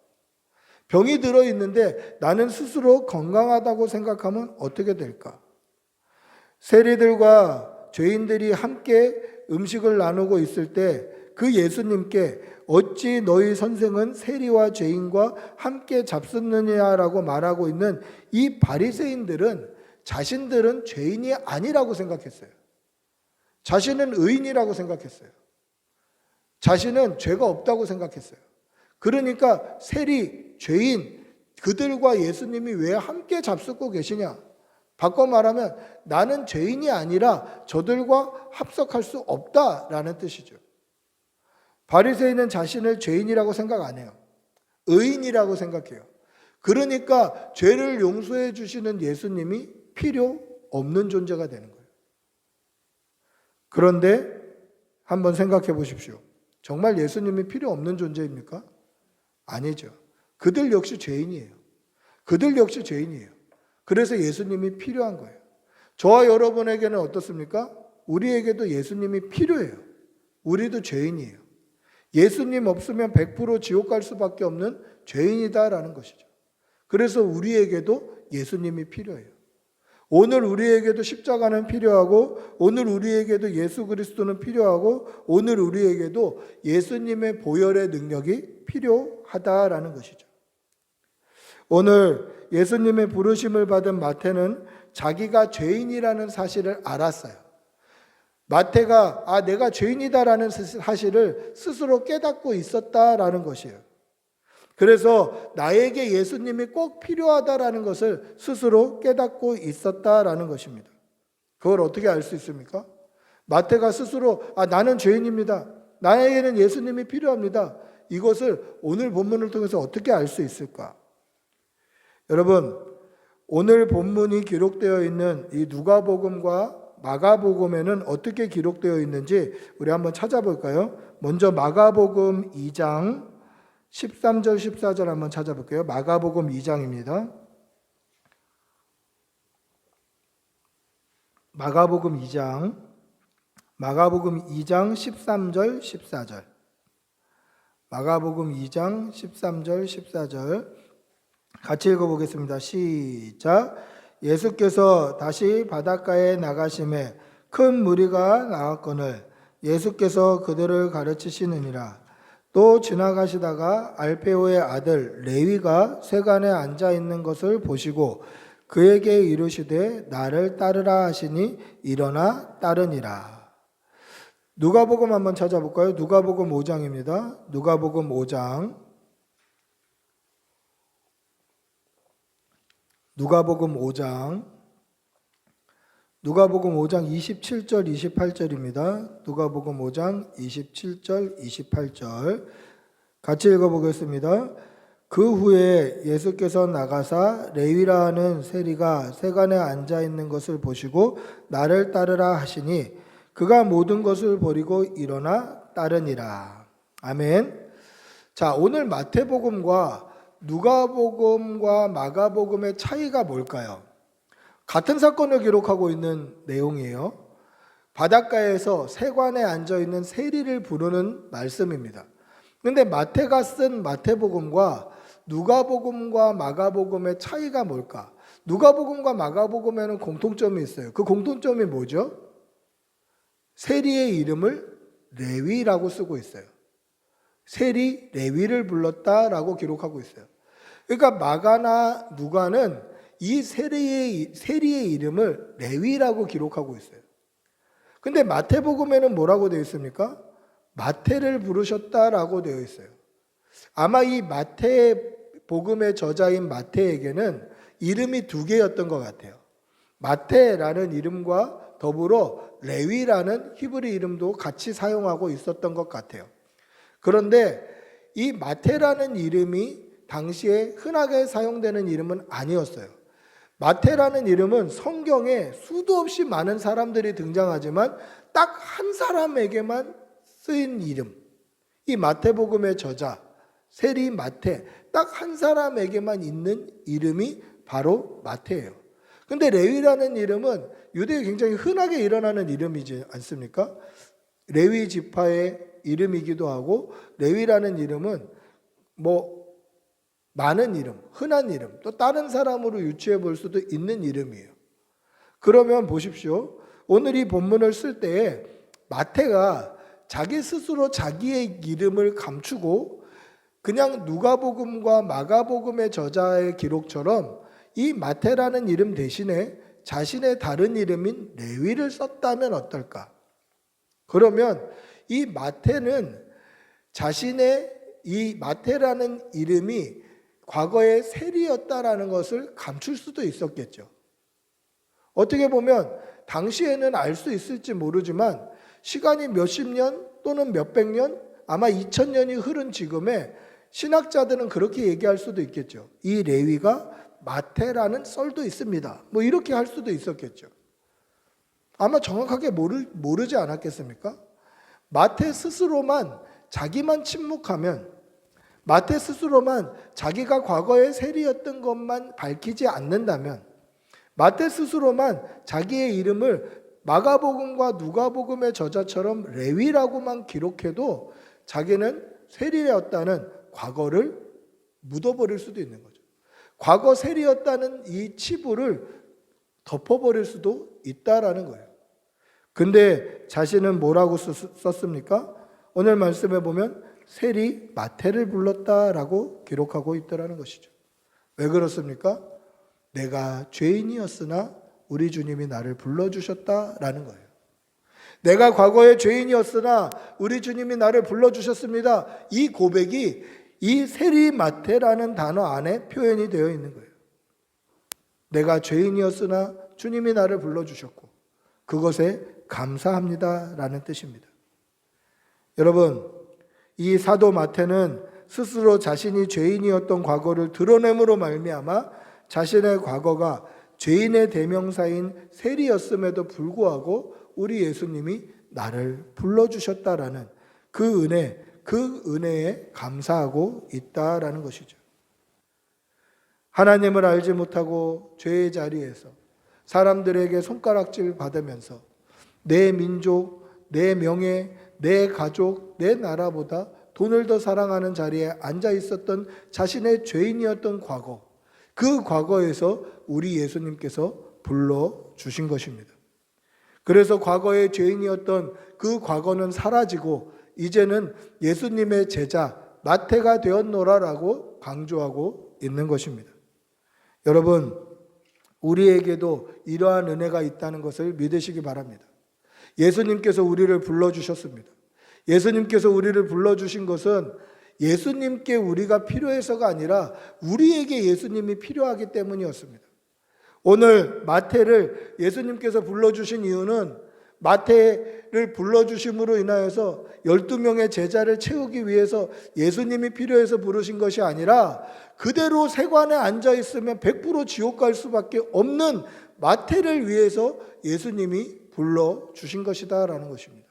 병이 들어있는데 나는 스스로 건강하다고 생각하면 어떻게 될까? 세리들과 죄인들이 함께 음식을 나누고 있을 때 그 예수님께 어찌 너희 선생은 세리와 죄인과 함께 잡숫느냐라고 말하고 있는 이 바리새인들은 자신들은 죄인이 아니라고 생각했어요. 자신은 의인이라고 생각했어요. 자신은 죄가 없다고 생각했어요. 그러니까 세리, 죄인, 그들과 예수님이 왜 함께 잡숫고 계시냐? 바꿔 말하면 나는 죄인이 아니라 저들과 합석할 수 없다라는 뜻이죠. 바리새인은 자신을 죄인이라고 생각 안 해요. 의인이라고 생각해요. 그러니까 죄를 용서해 주시는 예수님이 필요 없는 존재가 되는 거예요. 그런데 한번 생각해 보십시오. 정말 예수님이 필요 없는 존재입니까? 아니죠. 그들 역시 죄인이에요. 그들 역시 죄인이에요. 그래서 예수님이 필요한 거예요. 저와 여러분에게는 어떻습니까? 우리에게도 예수님이 필요해요. 우리도 죄인이에요. 예수님 없으면 100% 지옥 갈 수밖에 없는 죄인이다라는 것이죠. 그래서 우리에게도 예수님이 필요해요. 오늘 우리에게도 십자가는 필요하고, 오늘 우리에게도 예수 그리스도는 필요하고, 오늘 우리에게도 예수님의 보혈의 능력이 필요하다라는 것이죠. 오늘 예수님의 부르심을 받은 마태는 자기가 죄인이라는 사실을 알았어요. 마태가 내가 죄인이다라는 사실을 스스로 깨닫고 있었다라는 것이에요. 그래서 나에게 예수님이 꼭 필요하다라는 것을 스스로 깨닫고 있었다라는 것입니다. 그걸 어떻게 알 수 있습니까? 마태가 스스로 나는 죄인입니다. 나에게는 예수님이 필요합니다. 이것을 오늘 본문을 통해서 어떻게 알 수 있을까? 여러분, 오늘 본문이 기록되어 있는 이 누가복음과 마가복음에는 어떻게 기록되어 있는지 우리 한번 찾아볼까요? 먼저 마가복음 2장 13절 14절 한번 찾아볼게요. 마가복음 2장입니다. 마가복음 2장 13절 14절. 마가복음 2장 13절 14절 같이 읽어보겠습니다. 시작. 예수께서 다시 바닷가에 나가심에 큰 무리가 나왔거늘 예수께서 그들을 가르치시느니라. 또 지나가시다가 알페오의 아들 레위가 세간에 앉아 있는 것을 보시고 그에게 이르시되 나를 따르라 하시니 일어나 따르니라. 누가복음 한번 찾아볼까요? 누가복음 5장입니다. 누가복음 5장 27절 28절입니다. 누가복음 5장 27절 28절 같이 읽어보겠습니다. 그 후에 예수께서 나가사 레위라 하는 세리가 세간에 앉아있는 것을 보시고 나를 따르라 하시니 그가 모든 것을 버리고 일어나 따르니라. 아멘. 자, 오늘 마태복음과 누가복음과 마가복음의 차이가 뭘까요? 같은 사건을 기록하고 있는 내용이에요. 바닷가에서 세관에 앉아있는 세리를 부르는 말씀입니다. 그런데 마태가 쓴 마태복음과 누가복음과 마가복음의 차이가 뭘까? 누가복음과 마가복음에는 공통점이 있어요. 그 공통점이 뭐죠? 세리의 이름을 레위라고 쓰고 있어요. 세리 레위를 불렀다라고 기록하고 있어요. 그러니까 마가나 누가는 이 세리의 이름을 레위라고 기록하고 있어요. 근데 마태복음에는 뭐라고 되어 있습니까? 마태를 부르셨다라고 되어 있어요. 아마 이 마태복음의 저자인 마태에게는 이름이 두 개였던 것 같아요. 마태라는 이름과 더불어 레위라는 히브리 이름도 같이 사용하고 있었던 것 같아요. 그런데 이 마태라는 이름이 당시에 흔하게 사용되는 이름은 아니었어요. 마태라는 이름은 성경에 수도 없이 많은 사람들이 등장하지만 딱 한 사람에게만 쓰인 이름. 이 마태복음의 저자 세리 마태, 딱 한 사람에게만 있는 이름이 바로 마태예요. 근데 레위라는 이름은 유대에 굉장히 흔하게 일어나는 이름이지 않습니까? 레위 지파의 이름이기도 하고 레위라는 이름은 많은 이름, 흔한 이름, 또 다른 사람으로 유추해 볼 수도 있는 이름이에요. 그러면 보십시오. 오늘 이 본문을 쓸 때에 마태가 자기 스스로 자기의 이름을 감추고 그냥 누가복음과 마가복음의 저자의 기록처럼 이 마태라는 이름 대신에 자신의 다른 이름인 레위를 썼다면 어떨까? 그러면 이 마태는 자신의 이 마태라는 이름이 과거의 세리였다라는 것을 감출 수도 있었겠죠. 어떻게 보면 당시에는 알 수 있을지 모르지만 시간이 몇십 년 또는 몇백 년, 아마 2000년이 흐른 지금에 신학자들은 그렇게 얘기할 수도 있겠죠. 이 레위가 마태라는 썰도 있습니다. 뭐 이렇게 할 수도 있었겠죠. 아마 정확하게 모르지 않았겠습니까? 마태 스스로만 자기만 침묵하면, 마태 스스로만 자기가 과거의 세리였던 것만 밝히지 않는다면, 마태 스스로만 자기의 이름을 마가복음과 누가복음의 저자처럼 레위라고만 기록해도 자기는 세리였다는 과거를 묻어버릴 수도 있는 거죠. 과거 세리였다는 이 치부를 덮어버릴 수도 있다라는 거예요. 근데 자신은 뭐라고 썼습니까? 오늘 말씀에 보면 세리 마태를 불렀다라고 기록하고 있더라는 것이죠. 왜 그렇습니까? 내가 죄인이었으나 우리 주님이 나를 불러주셨다라는 거예요. 내가 과거에 죄인이었으나 우리 주님이 나를 불러주셨습니다. 이 고백이 이 세리마태라는 단어 안에 표현이 되어 있는 거예요. 내가 죄인이었으나 주님이 나를 불러주셨고 그것에 감사합니다라는 뜻입니다. 여러분, 이 사도 마태는 스스로 자신이 죄인이었던 과거를 드러냄으로 말미암아 자신의 과거가 죄인의 대명사인 세리였음에도 불구하고 우리 예수님이 나를 불러주셨다라는 그 은혜에 감사하고 있다라는 것이죠. 하나님을 알지 못하고 죄의 자리에서 사람들에게 손가락질 받으면서 내 민족, 내 명예, 내 가족, 내 나라보다 돈을 더 사랑하는 자리에 앉아 있었던 자신의 죄인이었던 과거, 그 과거에서 우리 예수님께서 불러주신 것입니다. 그래서 과거의 죄인이었던 그 과거는 사라지고 이제는 예수님의 제자 마태가 되었노라라고 강조하고 있는 것입니다. 여러분, 우리에게도 이러한 은혜가 있다는 것을 믿으시기 바랍니다. 예수님께서 우리를 불러주셨습니다. 예수님께서 우리를 불러주신 것은 예수님께 우리가 필요해서가 아니라 우리에게 예수님이 필요하기 때문이었습니다. 오늘 마태를 예수님께서 불러주신 이유는 마태를 불러주심으로 인하여서 12명의 제자를 채우기 위해서 예수님이 필요해서 부르신 것이 아니라 그대로 세관에 앉아있으면 100% 지옥 갈 수밖에 없는 마태를 위해서 예수님이 불러주신 것이다라는 것입니다.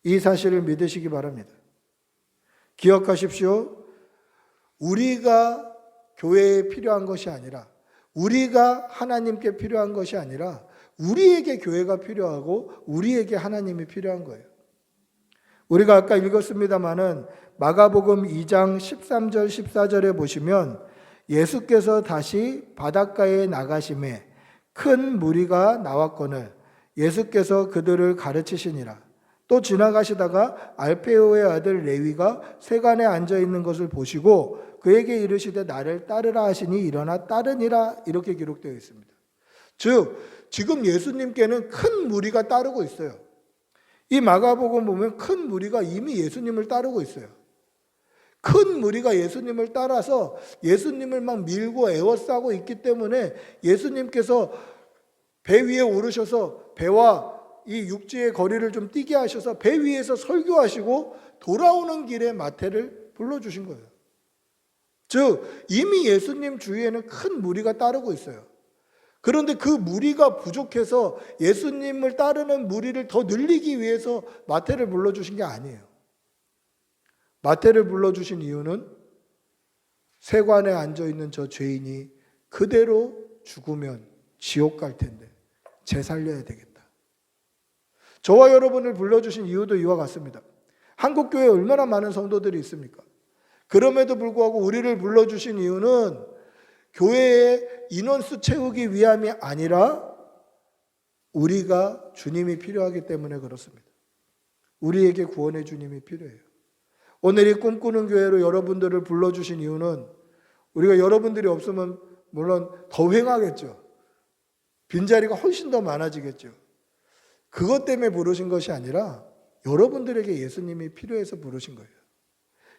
이 사실을 믿으시기 바랍니다. 기억하십시오. 우리가 교회에 필요한 것이 아니라, 우리가 하나님께 필요한 것이 아니라 우리에게 교회가 필요하고 우리에게 하나님이 필요한 거예요. 우리가 아까 읽었습니다마는 마가복음 2장 13절 14절에 보시면 예수께서 다시 바닷가에 나가심에 큰 무리가 나왔거늘 예수께서 그들을 가르치시니라. 또 지나가시다가 알페오의 아들 레위가 세관에 앉아 있는 것을 보시고 그에게 이르시되 나를 따르라 하시니 일어나 따르니라, 이렇게 기록되어 있습니다. 즉 지금 예수님께는 큰 무리가 따르고 있어요. 이 마가복음 보면 큰 무리가 이미 예수님을 따르고 있어요. 큰 무리가 예수님을 따라서 예수님을 막 밀고 에워싸고 있기 때문에 예수님께서 배 위에 오르셔서 배와 이 육지의 거리를 좀 뛰게 하셔서 배 위에서 설교하시고 돌아오는 길에 마태를 불러주신 거예요. 즉 이미 예수님 주위에는 큰 무리가 따르고 있어요. 그런데 그 무리가 부족해서 예수님을 따르는 무리를 더 늘리기 위해서 마태를 불러주신 게 아니에요. 마태를 불러주신 이유는 세관에 앉아있는 저 죄인이 그대로 죽으면 지옥 갈 텐데 재살려야 되겠다. 저와 여러분을 불러주신 이유도 이와 같습니다. 한국교회에 얼마나 많은 성도들이 있습니까? 그럼에도 불구하고 우리를 불러주신 이유는 교회의 인원수 채우기 위함이 아니라 우리가 주님이 필요하기 때문에 그렇습니다. 우리에게 구원의 주님이 필요해요. 오늘 이 꿈꾸는 교회로 여러분들을 불러주신 이유는 우리가 여러분들이 없으면 물론 더 횡하겠죠. 빈자리가 훨씬 더 많아지겠죠. 그것 때문에 부르신 것이 아니라 여러분들에게 예수님이 필요해서 부르신 거예요.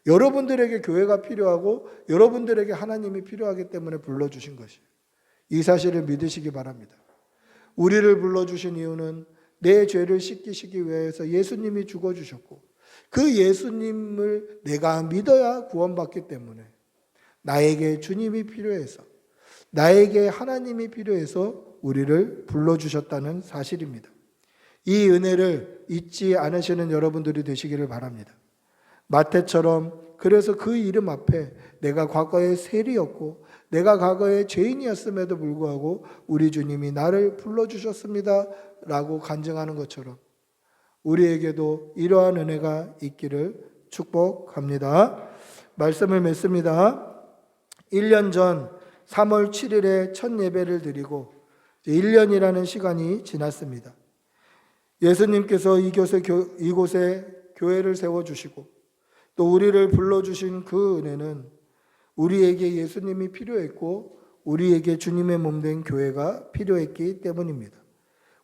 여러분들에게 교회가 필요하고 여러분들에게 하나님이 필요하기 때문에 불러주신 것이에요. 이 사실을 믿으시기 바랍니다. 우리를 불러주신 이유는 내 죄를 씻기시기 위해서 예수님이 죽어주셨고 그 예수님을 내가 믿어야 구원받기 때문에 나에게 주님이 필요해서 나에게 하나님이 필요해서 우리를 불러주셨다는 사실입니다. 이 은혜를 잊지 않으시는 여러분들이 되시기를 바랍니다. 마태처럼 그래서 그 이름 앞에 내가 과거에 세리였고 내가 과거에 죄인이었음에도 불구하고 우리 주님이 나를 불러주셨습니다 라고 간증하는 것처럼 우리에게도 이러한 은혜가 있기를 축복합니다. 말씀을 맺습니다. 1년 전 3월 7일에 첫 예배를 드리고 1년이라는 시간이 지났습니다. 예수님께서 이곳에 교회를 세워주시고 또 우리를 불러주신 그 은혜는 우리에게 예수님이 필요했고 우리에게 주님의 몸된 교회가 필요했기 때문입니다.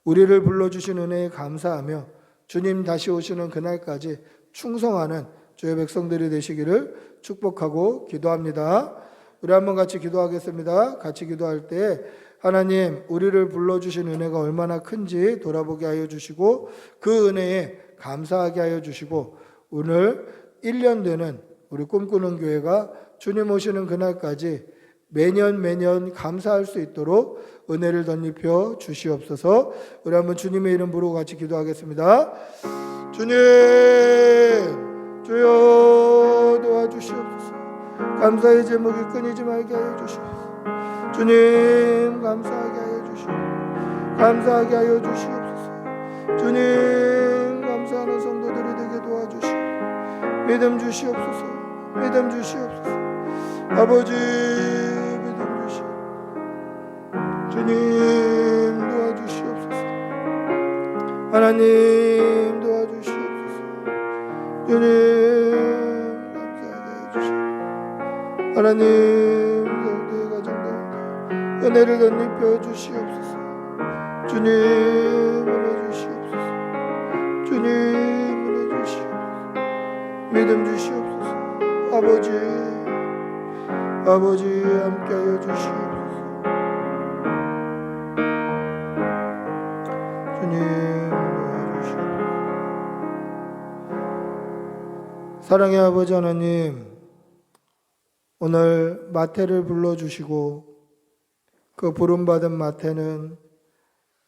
우리를 불러주신 은혜에 감사하며 주님 다시 오시는 그날까지 충성하는 주의 백성들이 되시기를 축복하고 기도합니다. 우리 한번 같이 기도하겠습니다. 같이 기도할 때 하나님 우리를 불러주신 은혜가 얼마나 큰지 돌아보게 하여 주시고 그 은혜에 감사하게 하여 주시고 오늘 1년 되는 우리 꿈꾸는 교회가 주님 오시는 그날까지 매년 감사할 수 있도록 은혜를 덧입혀 주시옵소서. 우리 한번 주님의 이름 부르고 같이 기도하겠습니다. 주님 주여 도와주시옵소서. 감사의 제목이 끊이지 말게 하여 주시옵소서. 주님 감사하게 하여 주시옵소서. 감사하게 하여 주시옵소서. 주님 감사하는 성도들이 되게 도와주시옵소서. 믿음 주시옵소서. 믿음 주시옵소서. 아버지 믿음 주시옵소서. 주님 도와주시옵소서. 하나님 도와주시옵소서. 주님 감사하게 해주시옵소서. 하나님 성도의 가정 가운데 은혜를 덧입혀 주시옵소서. 주님 은혜 주시옵소서. 주님 은혜 주시옵소서. 믿음 주시옵소서. 아버지 함께하여 주시옵소서. 주님 도와주시옵소서. 사랑의 아버지 하나님, 오늘 마태를 불러주시고 그 부름받은 마태는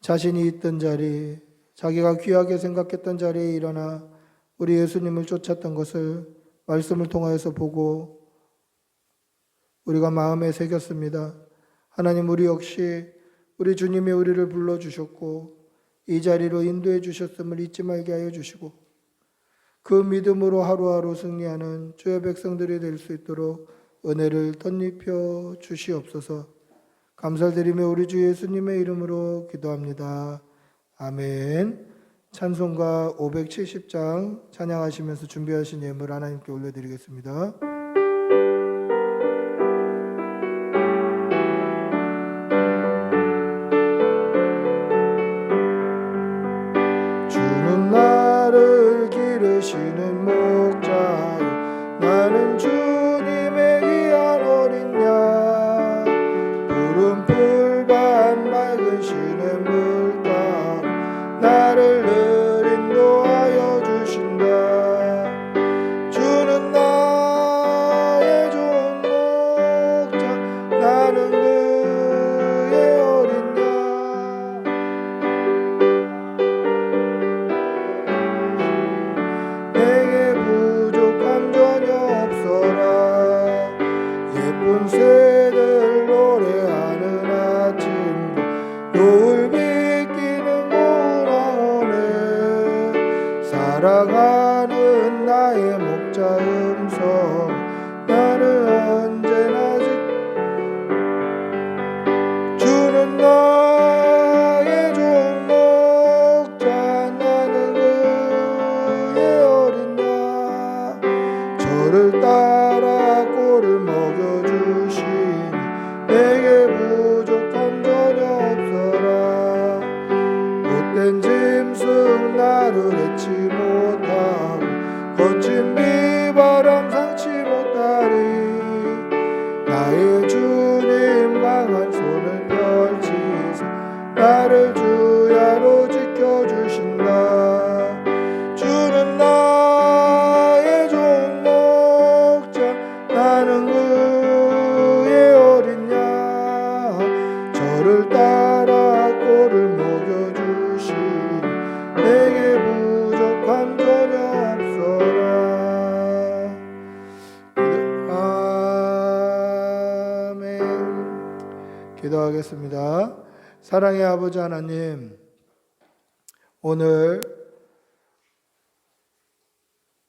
자신이 있던 자리, 자기가 귀하게 생각했던 자리에 일어나 우리 예수님을 쫓았던 것을 말씀을 통하여서 보고 우리가 마음에 새겼습니다. 하나님 우리 역시 우리 주님이 우리를 불러주셨고 이 자리로 인도해 주셨음을 잊지 말게 하여 주시고 그 믿음으로 하루하루 승리하는 주의 백성들이 될 수 있도록 은혜를 덧입혀 주시옵소서. 감사드리며 우리 주 예수님의 이름으로 기도합니다. 아멘. 찬송가 570장 찬양하시면서 준비하신 예물 하나님께 올려드리겠습니다. 주는 나를 기르시는 목자요 나는 주님의 귀한 어린 양 푸른 풀밭 맑은 시냇 물 따라 나를 늘 인도하여 주신다. 주는 나를 내 주님 강한 손을 펼치사 나를 주야로 지켜주신다. 주는 나의 좋은 목자 나는 그의 어린 양 저를 따라 꼴을 먹여주시니 내게 부족함 전혀 없어라. 아멘. 기도하겠습니다. 사랑의 아버지 하나님, 오늘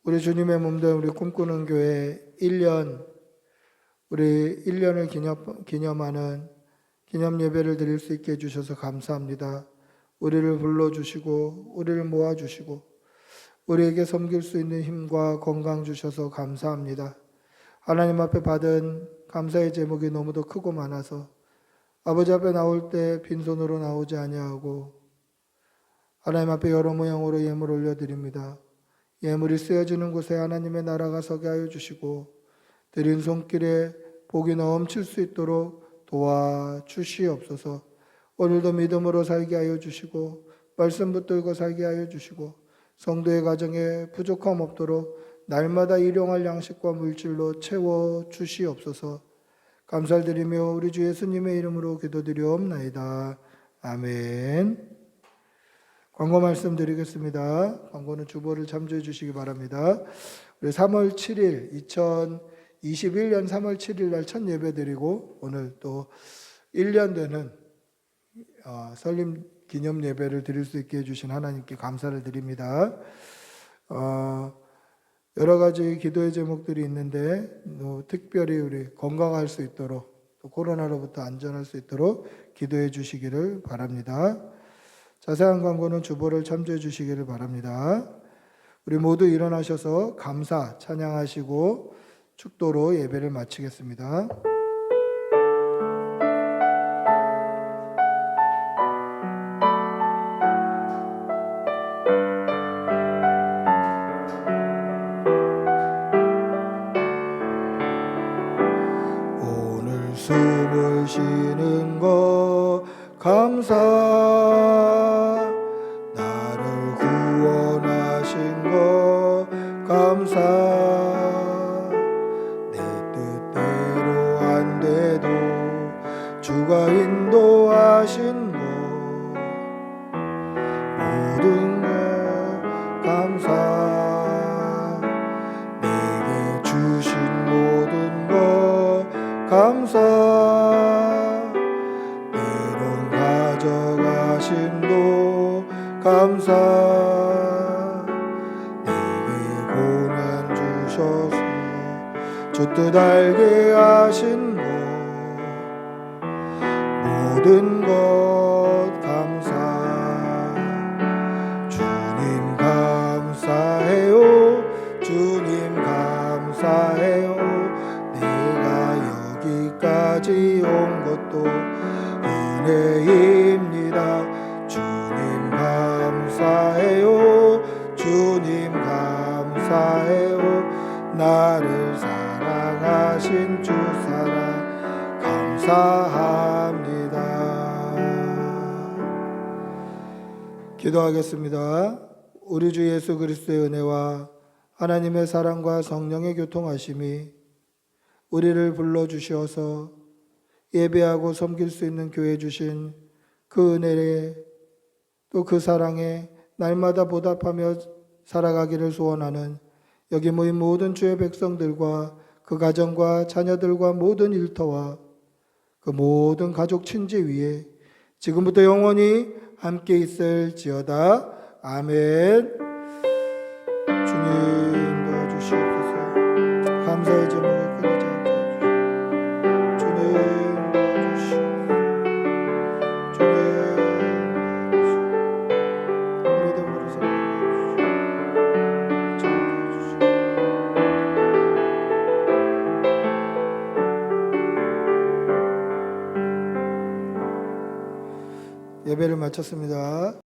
우리 주님의 몸된 우리 꿈꾸는 교회 1년, 우리 1년을 기념하는 기념 예배를 드릴 수 있게 해주셔서 감사합니다. 우리를 불러주시고 우리를 모아주시고 우리에게 섬길 수 있는 힘과 건강 주셔서 감사합니다. 하나님 앞에 받은 감사의 제목이 너무도 크고 많아서 아버지 앞에 나올 때 빈손으로 나오지 아니하고 하나님 앞에 여러 모양으로 예물 올려드립니다. 예물이 쓰여지는 곳에 하나님의 나라가 서게 하여 주시고 드린 손길에 복이 넘칠 수 있도록 도와주시옵소서. 오늘도 믿음으로 살게 하여 주시고 말씀 붙들고 살게 하여 주시고 성도의 가정에 부족함 없도록 날마다 일용할 양식과 물질로 채워 주시옵소서. 감사를 드리며 우리 주 예수님의 이름으로 기도드리옵나이다. 아멘. 광고 말씀드리겠습니다. 광고는 주보를 참조해 주시기 바랍니다. 우리 3월 7일 2021년 3월 7일 날 첫 예배 드리고 오늘 또 1년 되는 설립 기념 예배를 드릴 수 있게 해주신 하나님께 감사를 드립니다. 여러 가지 기도의 제목들이 있는데 특별히 우리 건강할 수 있도록 또 코로나로부터 안전할 수 있도록 기도해 주시기를 바랍니다. 자세한 광고는 주보를 참조해 주시기를 바랍니다. 우리 모두 일어나셔서 감사 찬양하시고 축도로 예배를 마치겠습니다. 오늘 숨을 쉬는 것 감사, 나를 구원하신 것 감사, 내 뜻대로 안 돼도 주가 인도하신 것 모든 것 감사, 내게 주신 모든 것 감사, 가져가심도 감사, 내게 고난 주셔서 주 뜻 알게 하신 것 모든 것 감사, 주님 감사해요, 주님 감사해요, 내가 여기까지 온 것도 은혜입니다. 주님 감사해요, 주님 감사해요, 나를 사랑하신 주 사랑 감사합니다. 기도하겠습니다. 우리 주 예수 그리스도의 은혜와 하나님의 사랑과 성령의 교통하심이 우리를 불러주셔서 예배하고 섬길 수 있는 교회 주신 그 은혜에 또 그 사랑에 날마다 보답하며 살아가기를 소원하는 여기 모인 모든 주의 백성들과 그 가정과 자녀들과 모든 일터와 그 모든 가족 친지 위에 지금부터 영원히 함께 있을지어다. 아멘. 주님 도와주시옵소서. 감사의 제목을 끊이지 않게 해주시옵소서. 주님 예배를 마쳤습니다.